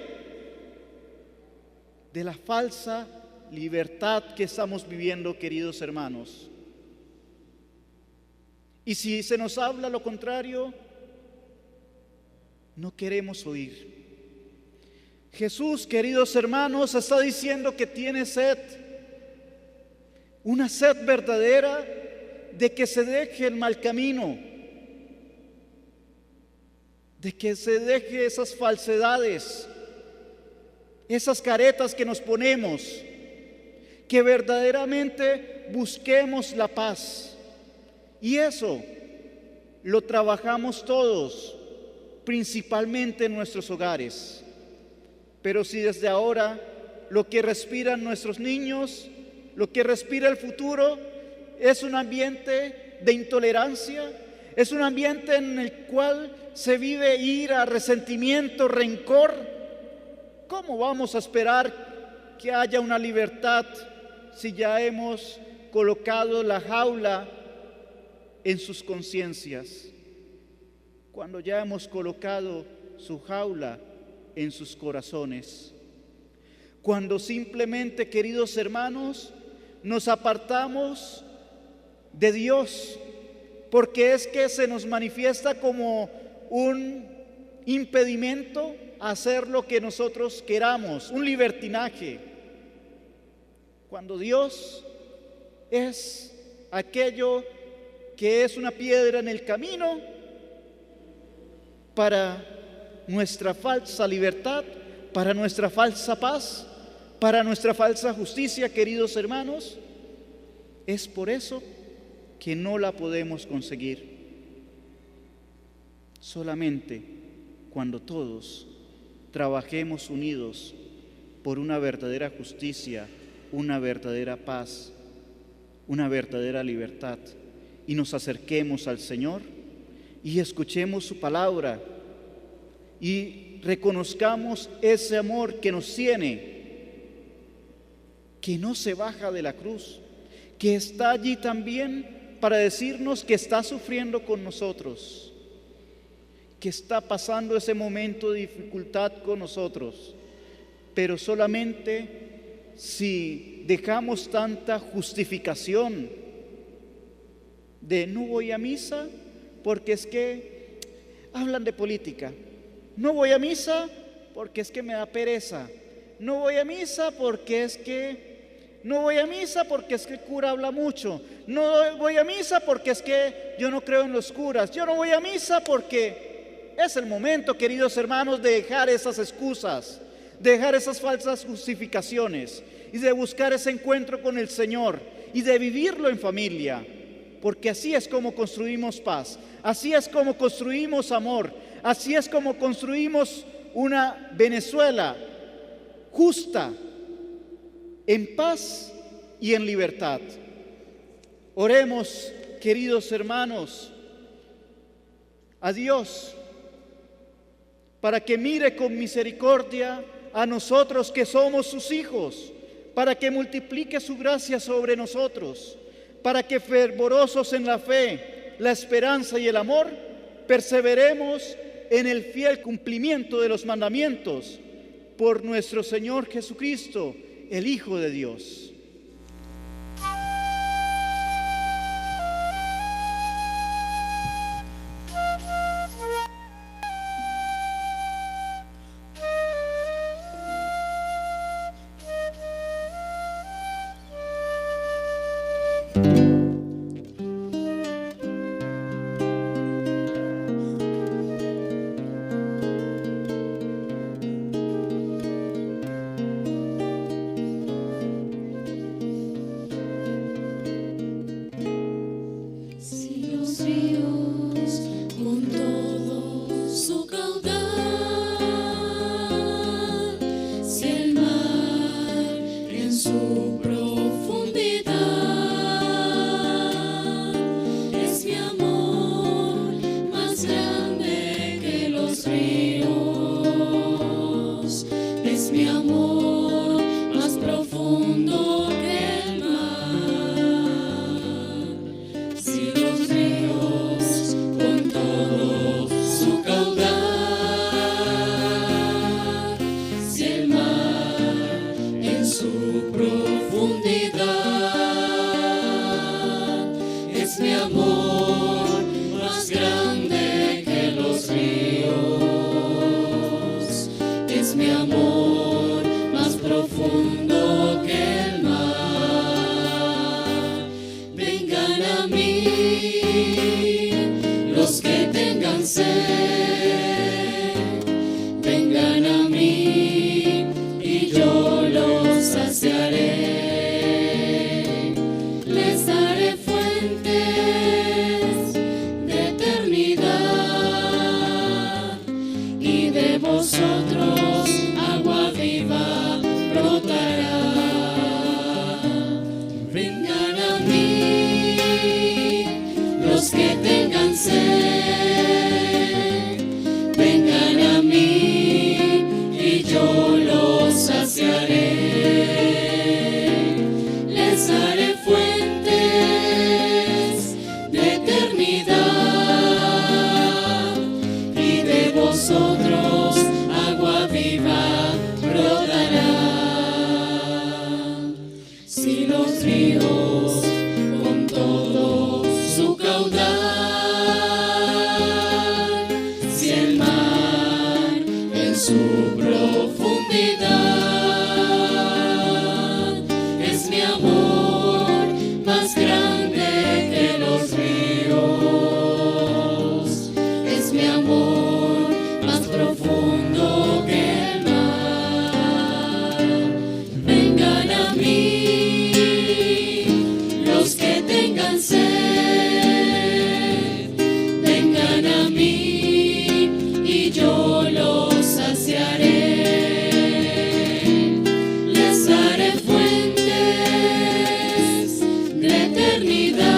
de la falsa libertad que estamos viviendo, queridos hermanos. Y si se nos habla lo contrario, no queremos oír. Jesús, queridos hermanos, está diciendo que tiene sed, una sed verdadera de que se deje el mal camino, de que se deje esas falsedades, esas caretas que nos ponemos, que verdaderamente busquemos la paz. Y eso lo trabajamos todos, principalmente en nuestros hogares. Pero si desde ahora lo que respiran nuestros niños, lo que respira el futuro, es un ambiente de intolerancia, es un ambiente en el cual se vive ira, resentimiento, rencor. ¿Cómo vamos a esperar que haya una libertad si ya hemos colocado la jaula en sus conciencias? Cuando ya hemos colocado su jaula en sus corazones. Cuando simplemente, queridos hermanos, nos apartamos de Dios, porque es que se nos manifiesta como un impedimento a hacer lo que nosotros queramos, un libertinaje. Cuando Dios es aquello que es una piedra en el camino para nuestra falsa libertad, para nuestra falsa paz, para nuestra falsa justicia, queridos hermanos, es por eso que no la podemos conseguir. Solamente cuando todos trabajemos unidos por una verdadera justicia, una verdadera paz, una verdadera libertad, y nos acerquemos al Señor y escuchemos su palabra y reconozcamos ese amor que nos tiene, que no se baja de la cruz, que está allí también para decirnos que está sufriendo con nosotros, que está pasando ese momento de dificultad con nosotros, pero solamente si dejamos tanta justificación de no voy a misa porque es que hablan de política, no voy a misa porque es que me da pereza, no voy a misa porque es que no voy a misa porque es que el cura habla mucho, no voy a misa porque es que yo no creo en los curas, yo no voy a misa porque es el momento, queridos hermanos, de dejar esas excusas, de dejar esas falsas justificaciones y de buscar ese encuentro con el Señor y de vivirlo en familia, porque así es como construimos paz, así es como construimos amor, así es como construimos una Venezuela justa, en paz y en libertad. Oremos, queridos hermanos, a Dios para que mire con misericordia a nosotros que somos sus hijos, para que multiplique su gracia sobre nosotros, para que fervorosos en la fe, la esperanza y el amor, perseveremos en el fiel cumplimiento de los mandamientos por nuestro Señor Jesucristo, el Hijo de Dios. Vosotros agua viva brotará. los que tengan sed, vengan a mí y yo los saciaré. Les haré fuentes de eternidad y de vosotros agua viva brotará. Si los ríos con todo su caudal, si el mar en su profundidad, es mi amor más grande que los ríos, es mi amor más profundo que el mar. Vengan a mí los que tengan sed, vengan a mí y yo los saciaré. Les haré fuentes de eternidad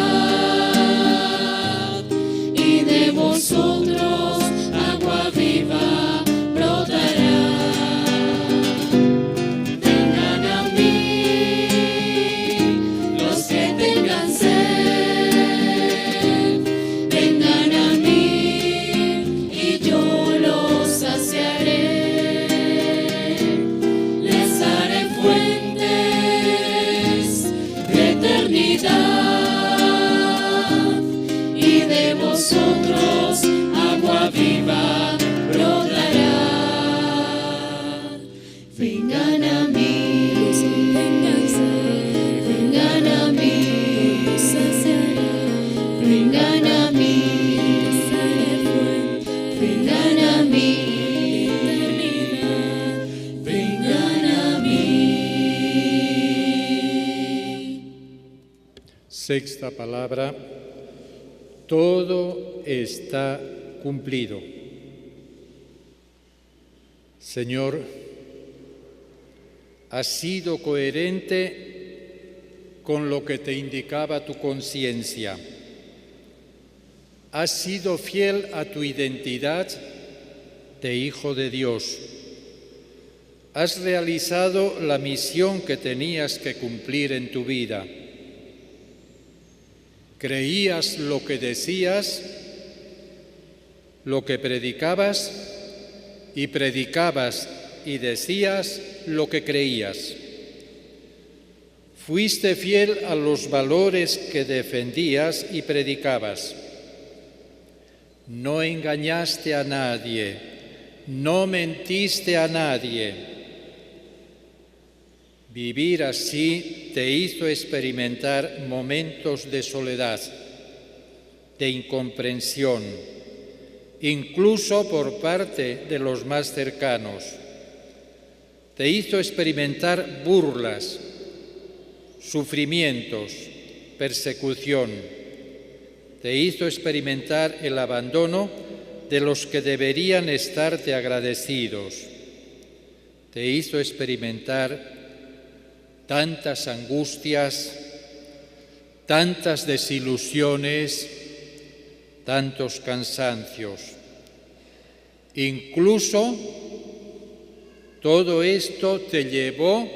y de vosotros agua viva brotará. Vengan a mí los que tengan sed, vengan a mí y yo los saciaré. Les haré fuentes de eternidad y de vosotros agua viva brotará. Vengan a mí, vengan a mí, vengan a mí, vengan a mí, vengan a mí. Sexta palabra, todo está cumplido. Señor, has sido coherente con lo que te indicaba tu conciencia. Has sido fiel a tu identidad de Hijo de Dios. Has realizado la misión que tenías que cumplir en tu vida. Creías lo que decías, lo que predicabas, y predicabas y decías lo que creías. Fuiste fiel a los valores que defendías y predicabas. No engañaste a nadie, no mentiste a nadie. Vivir así te hizo experimentar momentos de soledad, de incomprensión, incluso por parte de los más cercanos. Te hizo experimentar burlas, sufrimientos, persecución. Te hizo experimentar el abandono de los que deberían estarte agradecidos. Te hizo experimentar tantas angustias, tantas desilusiones, tantos cansancios. Incluso todo esto te llevó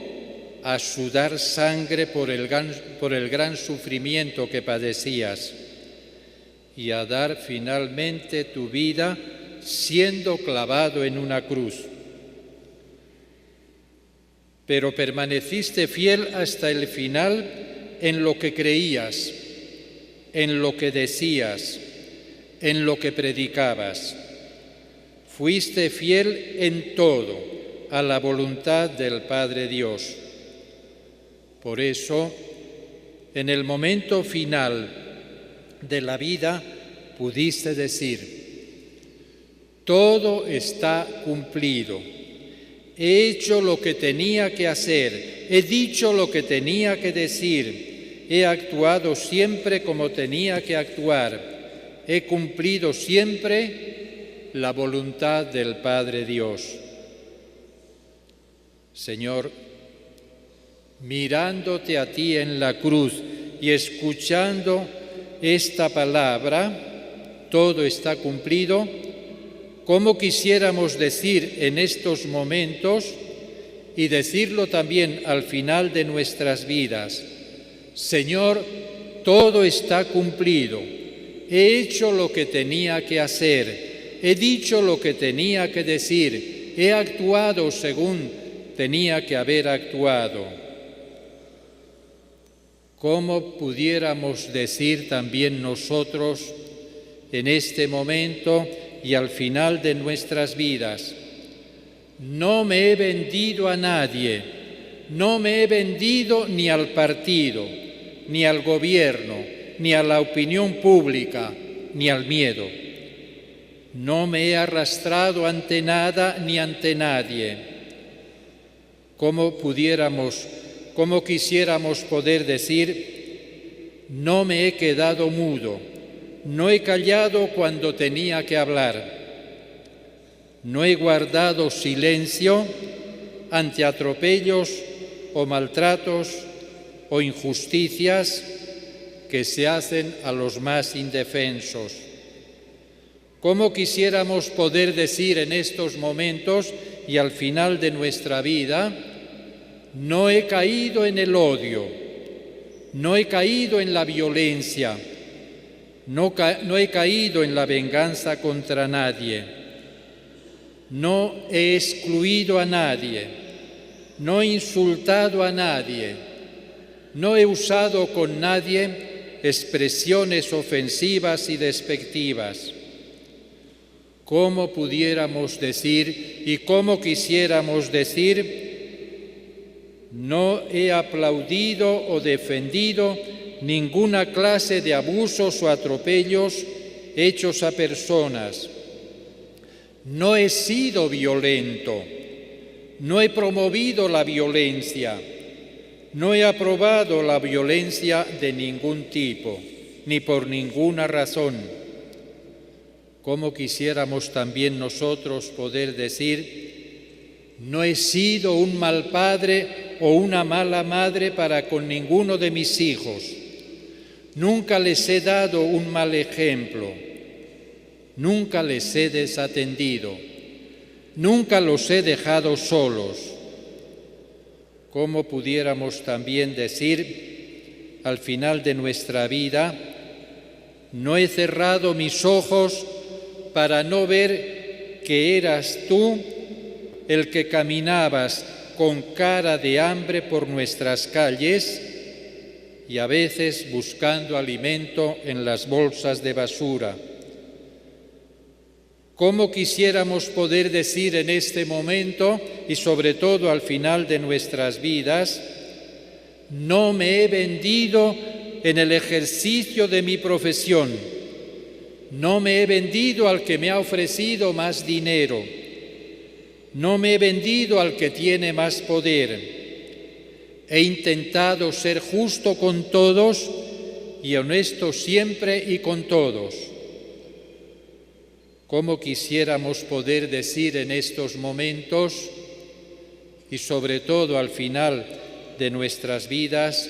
a sudar sangre por el gran sufrimiento que padecías y a dar finalmente tu vida siendo clavado en una cruz. Pero permaneciste fiel hasta el final en lo que creías, en lo que decías, en lo que predicabas. Fuiste fiel en todo a la voluntad del Padre Dios. Por eso, en el momento final de la vida, pudiste decir: todo está cumplido. He hecho lo que tenía que hacer, he dicho lo que tenía que decir, he actuado siempre como tenía que actuar, he cumplido siempre la voluntad del Padre Dios. Señor, mirándote a ti en la cruz y escuchando esta palabra, todo está cumplido, ¿cómo quisiéramos decir en estos momentos y decirlo también al final de nuestras vidas? Señor, todo está cumplido, he hecho lo que tenía que hacer, he dicho lo que tenía que decir, he actuado según tenía que haber actuado. ¿Cómo pudiéramos decir también nosotros en este momento y al final de nuestras vidas? No me he vendido a nadie, no me he vendido ni al partido, ni al gobierno, ni a la opinión pública, ni al miedo. No me he arrastrado ante nada ni ante nadie. ¿Cómo quisiéramos poder decir, no me he quedado mudo, no he callado cuando tenía que hablar, no he guardado silencio ante atropellos o maltratos o injusticias que se hacen a los más indefensos? ¿Cómo quisiéramos poder decir en estos momentos y al final de nuestra vida, no he caído en el odio, no he caído en la violencia, no he caído en la venganza contra nadie, no he excluido a nadie, no he insultado a nadie, no he usado con nadie expresiones ofensivas y despectivas? ¿Cómo pudiéramos decir y cómo quisiéramos decir, no he aplaudido o defendido ninguna clase de abusos o atropellos hechos a personas, no he sido violento, no he promovido la violencia, no he aprobado la violencia de ningún tipo, ni por ninguna razón? ¿Cómo quisiéramos también nosotros poder decir, no he sido un mal padre o una mala madre para con ninguno de mis hijos, nunca les he dado un mal ejemplo, nunca les he desatendido, nunca los he dejado solos? ¿Cómo pudiéramos también decir al final de nuestra vida, no he cerrado mis ojos para no ver que eras tú el que caminabas con cara de hambre por nuestras calles y a veces buscando alimento en las bolsas de basura? ¿Cómo quisiéramos poder decir en este momento y sobre todo al final de nuestras vidas, no me he vendido en el ejercicio de mi profesión, no me he vendido al que me ha ofrecido más dinero, no me he vendido al que tiene más poder, he intentado ser justo con todos y honesto siempre y con todos? ¿Cómo quisiéramos poder decir en estos momentos y sobre todo al final de nuestras vidas,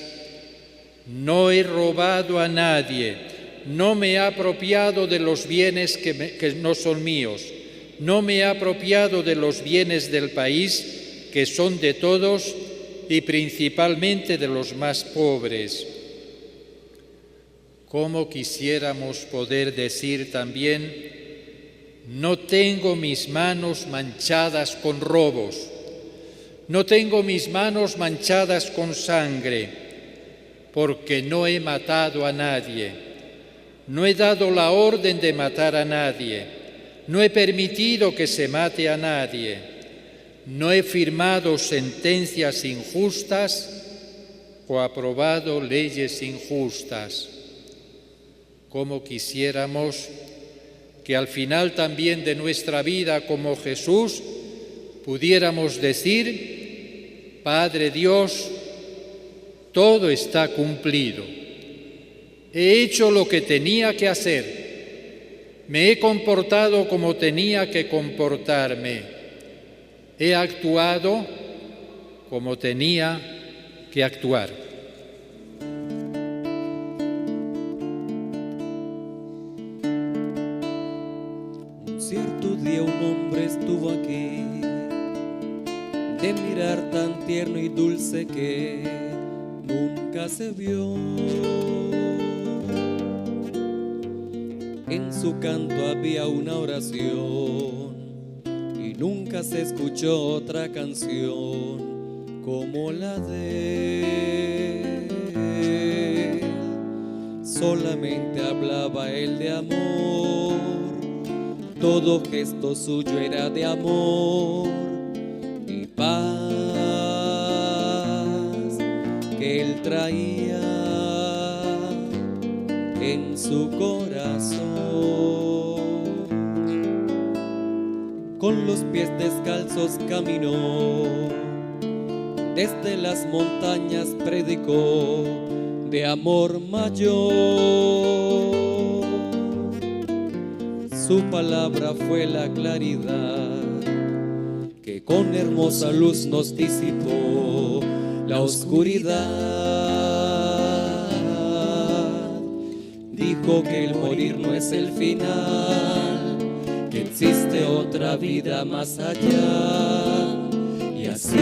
no he robado a nadie, no me he apropiado de los bienes que no son míos, no me he apropiado de los bienes del país que son de todos y principalmente de los más pobres? ¿Cómo quisiéramos poder decir también, no tengo mis manos manchadas con robos, no tengo mis manos manchadas con sangre, porque no he matado a nadie, no he dado la orden de matar a nadie, no he permitido que se mate a nadie, no he firmado sentencias injustas o aprobado leyes injustas? ¿Cómo quisiéramos que al final también de nuestra vida como Jesús pudiéramos decir, Padre Dios, todo está cumplido. He hecho lo que tenía que hacer. Me he comportado como tenía que comportarme. He actuado como tenía que actuar. cierto día un hombre estuvo aquí, de mirar tan tierno y dulce que nunca se vio. En su canto había una oración y nunca se escuchó otra canción como la de él. Solamente hablaba él de amor, todo gesto suyo era de amor y paz que él traía en su corazón. Con los pies descalzos caminó, desde las montañas predicó de amor mayor. Su palabra fue la claridad que con hermosa luz nos disipó la oscuridad. Dijo que el morir no es el final, que existe otra vida más allá. Y así,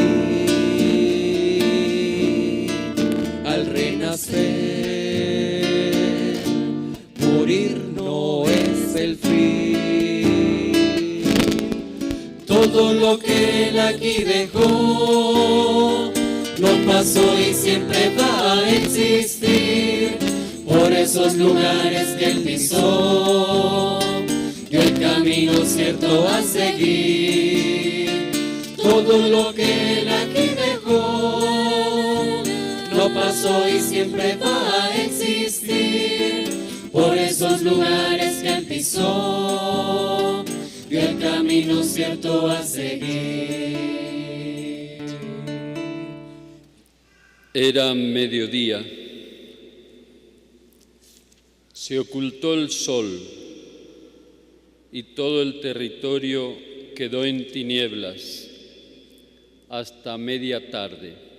al renacer, morir no es el fin. Todo lo que él aquí dejó no pasó y siempre va a existir. Por esos lugares que él pisó, dio el camino cierto a seguir. Todo lo que él aquí dejó no pasó y siempre va a existir. Por esos lugares que él pisó, dio el camino cierto a seguir. Era mediodía. Se ocultó el sol y todo el territorio quedó en tinieblas hasta media tarde.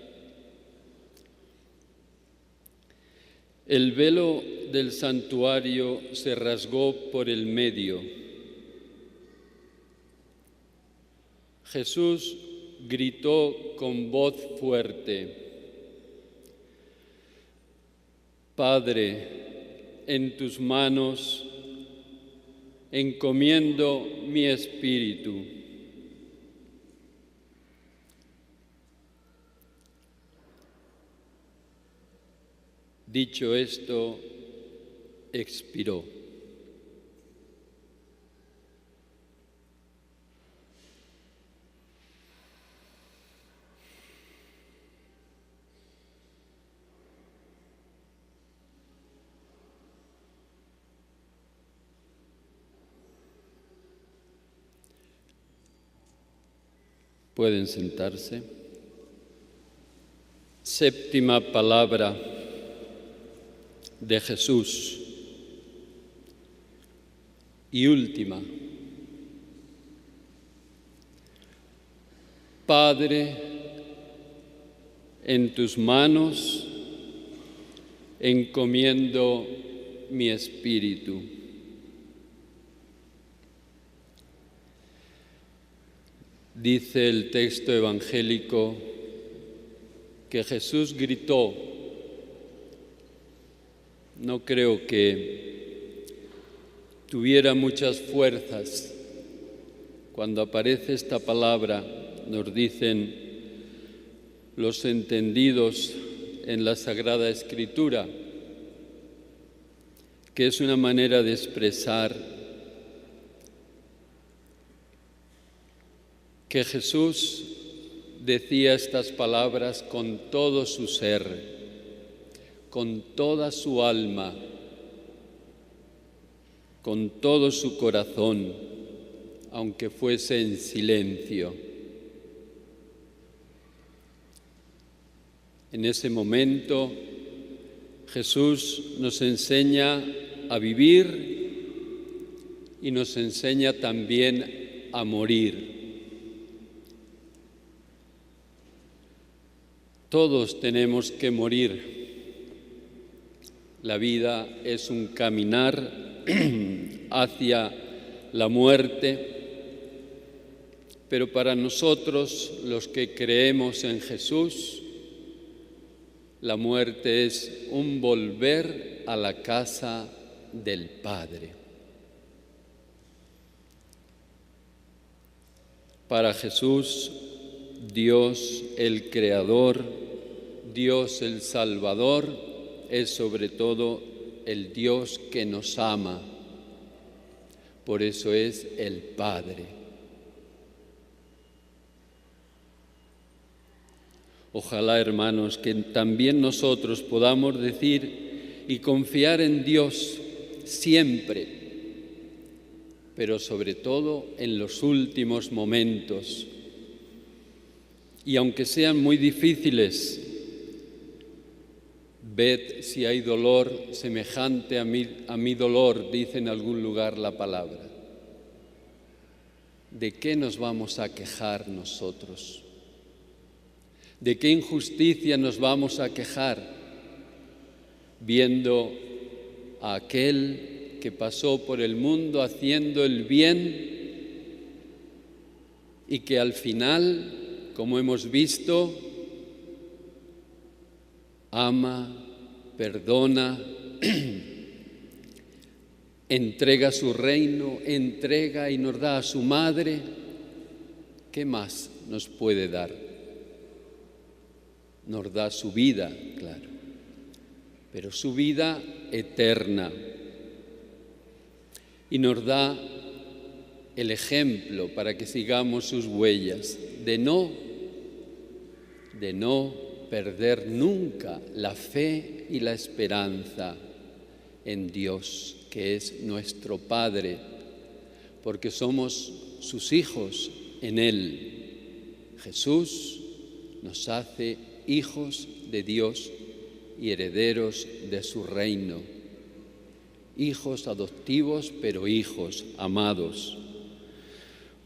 El velo del santuario se rasgó por el medio. Jesús gritó con voz fuerte: Padre, en tus manos encomiendo mi espíritu. Dicho esto, expiró. Pueden sentarse. Séptima palabra de Jesús y última. Padre, en tus manos encomiendo mi espíritu. Dice el texto evangélico que Jesús gritó. No creo que tuviera muchas fuerzas. Cuando aparece esta palabra, nos dicen los entendidos en la Sagrada Escritura, que es una manera de expresar que Jesús decía estas palabras con todo su ser, con toda su alma, con todo su corazón, aunque fuese en silencio. En ese momento, Jesús nos enseña a vivir y nos enseña también a morir. Todos tenemos que morir. La vida es un caminar hacia la muerte, pero para nosotros, los que creemos en Jesús, la muerte es un volver a la casa del Padre. Para Jesús, Dios el Creador, Dios el Salvador, es sobre todo el Dios que nos ama. Por eso es el Padre. Ojalá, hermanos, que también nosotros podamos decir y confiar en Dios siempre, pero sobre todo en los últimos momentos. Y aunque sean muy difíciles, ved si hay dolor semejante a mi dolor, dice en algún lugar la palabra. ¿De qué nos vamos a quejar nosotros? ¿De qué injusticia nos vamos a quejar viendo a aquel que pasó por el mundo haciendo el bien y que al final, como hemos visto, ama, perdona, entrega su reino, entrega y nos da a su madre? ¿Qué más nos puede dar? Nos da su vida, claro, pero su vida eterna. Y nos da el ejemplo para que sigamos sus huellas, de no perder nunca la fe y la esperanza en Dios, que es nuestro Padre, porque somos sus hijos en Él. Jesús nos hace hijos de Dios y herederos de su reino. Hijos adoptivos, pero hijos amados.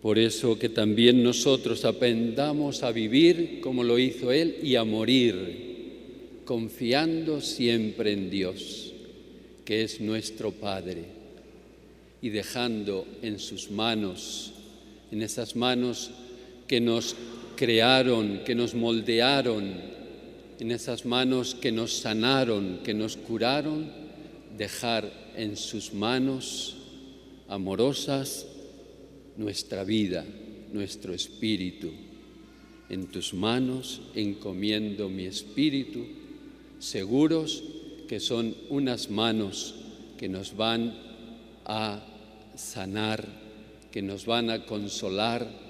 Por eso que también nosotros aprendamos a vivir como lo hizo Él y a morir, confiando siempre en Dios, que es nuestro Padre, y dejando en sus manos, en esas manos que nos crearon, que nos moldearon, en esas manos que nos sanaron, que nos curaron, dejar en sus manos amorosas nuestra vida, nuestro espíritu. En tus manos encomiendo mi espíritu, seguros que son unas manos que nos van a sanar, que nos van a consolar,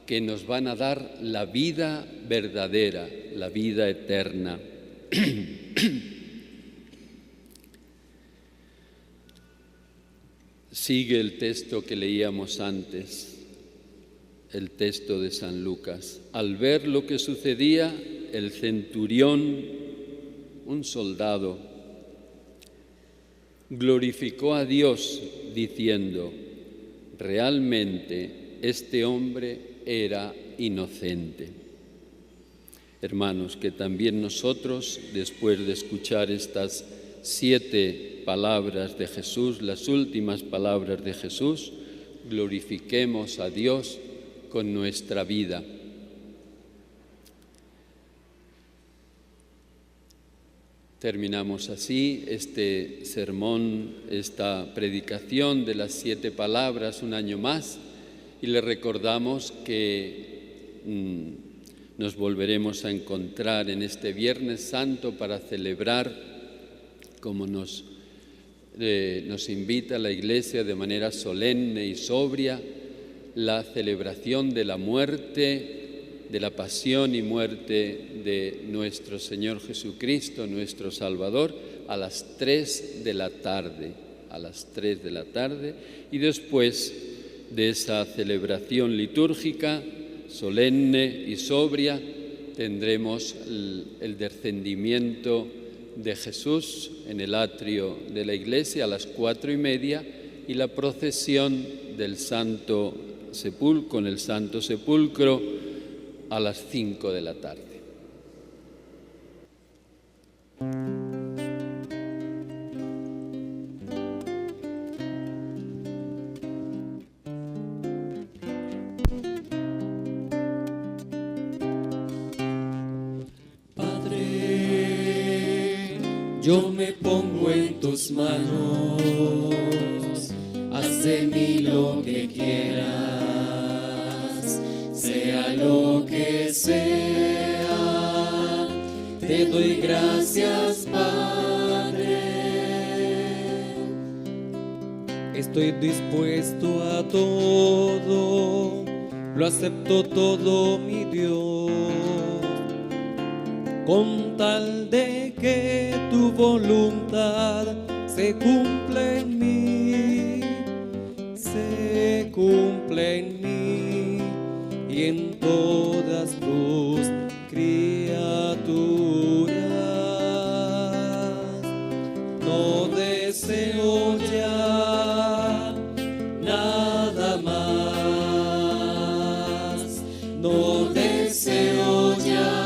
que nos van a dar la vida verdadera, la vida eterna. Sigue el texto que leíamos antes, el texto de San Lucas. Al ver lo que sucedía, el centurión, un soldado, glorificó a Dios diciendo: realmente este hombre era inocente. Hermanos, que también nosotros, después de escuchar estas 7 palabras de Jesús, las últimas palabras de Jesús, glorifiquemos a Dios con nuestra vida. Terminamos así este sermón, esta predicación de las 7 palabras un año más, y le recordamos que nos volveremos a encontrar en este Viernes Santo para celebrar, como nos invita la Iglesia de manera solemne y sobria, la celebración de la muerte, de la pasión y muerte de nuestro Señor Jesucristo, nuestro Salvador, a las 3 de la tarde, y después de esa celebración litúrgica, solemne y sobria, tendremos el descendimiento de Jesús en el atrio de la iglesia a las 4:30 y la procesión del Santo Sepulcro, con el Santo Sepulcro, a las 5 de la tarde. yo me pongo en tus manos, haz de mí lo que quieras, sea lo que sea, te doy gracias, Padre. Estoy dispuesto a todo, lo acepto todo, mi Dios, con tal de que tu voluntad se cumpla en mí, se cumple en mí y en todas tus criaturas. No deseo ya nada más, no deseo ya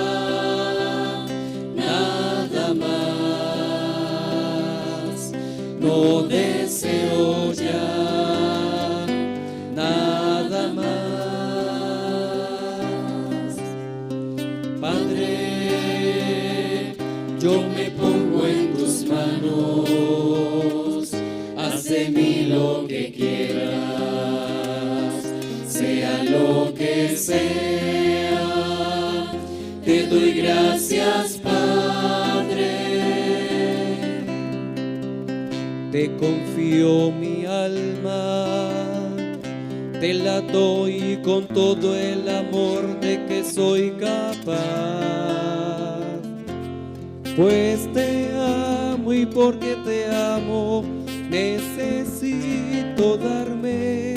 nada más, no deseo ya nada más. Padre, yo me pongo en tus manos, haz de mí lo que quieras, sea lo que sea, te doy gracias, Padre. Te confío mi alma, te la doy con todo el amor de que soy capaz, pues te amo y porque te amo necesito darme,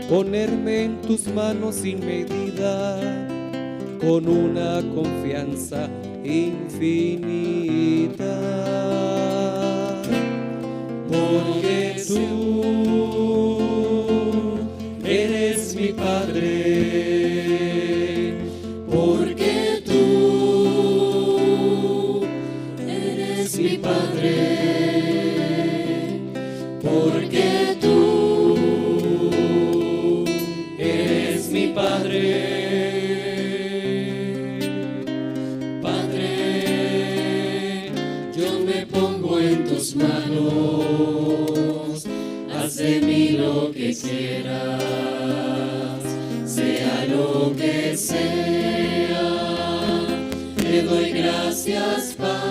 ponerme en tus manos sin medida, con una confianza infinita. Porque tú eres mi Padre, Porque tú eres mi Padre, porque tú eres mi Padre. Padre, yo me pongo en tus manos, haz de mí lo que quieras, sea lo que sea, te doy gracias, Padre.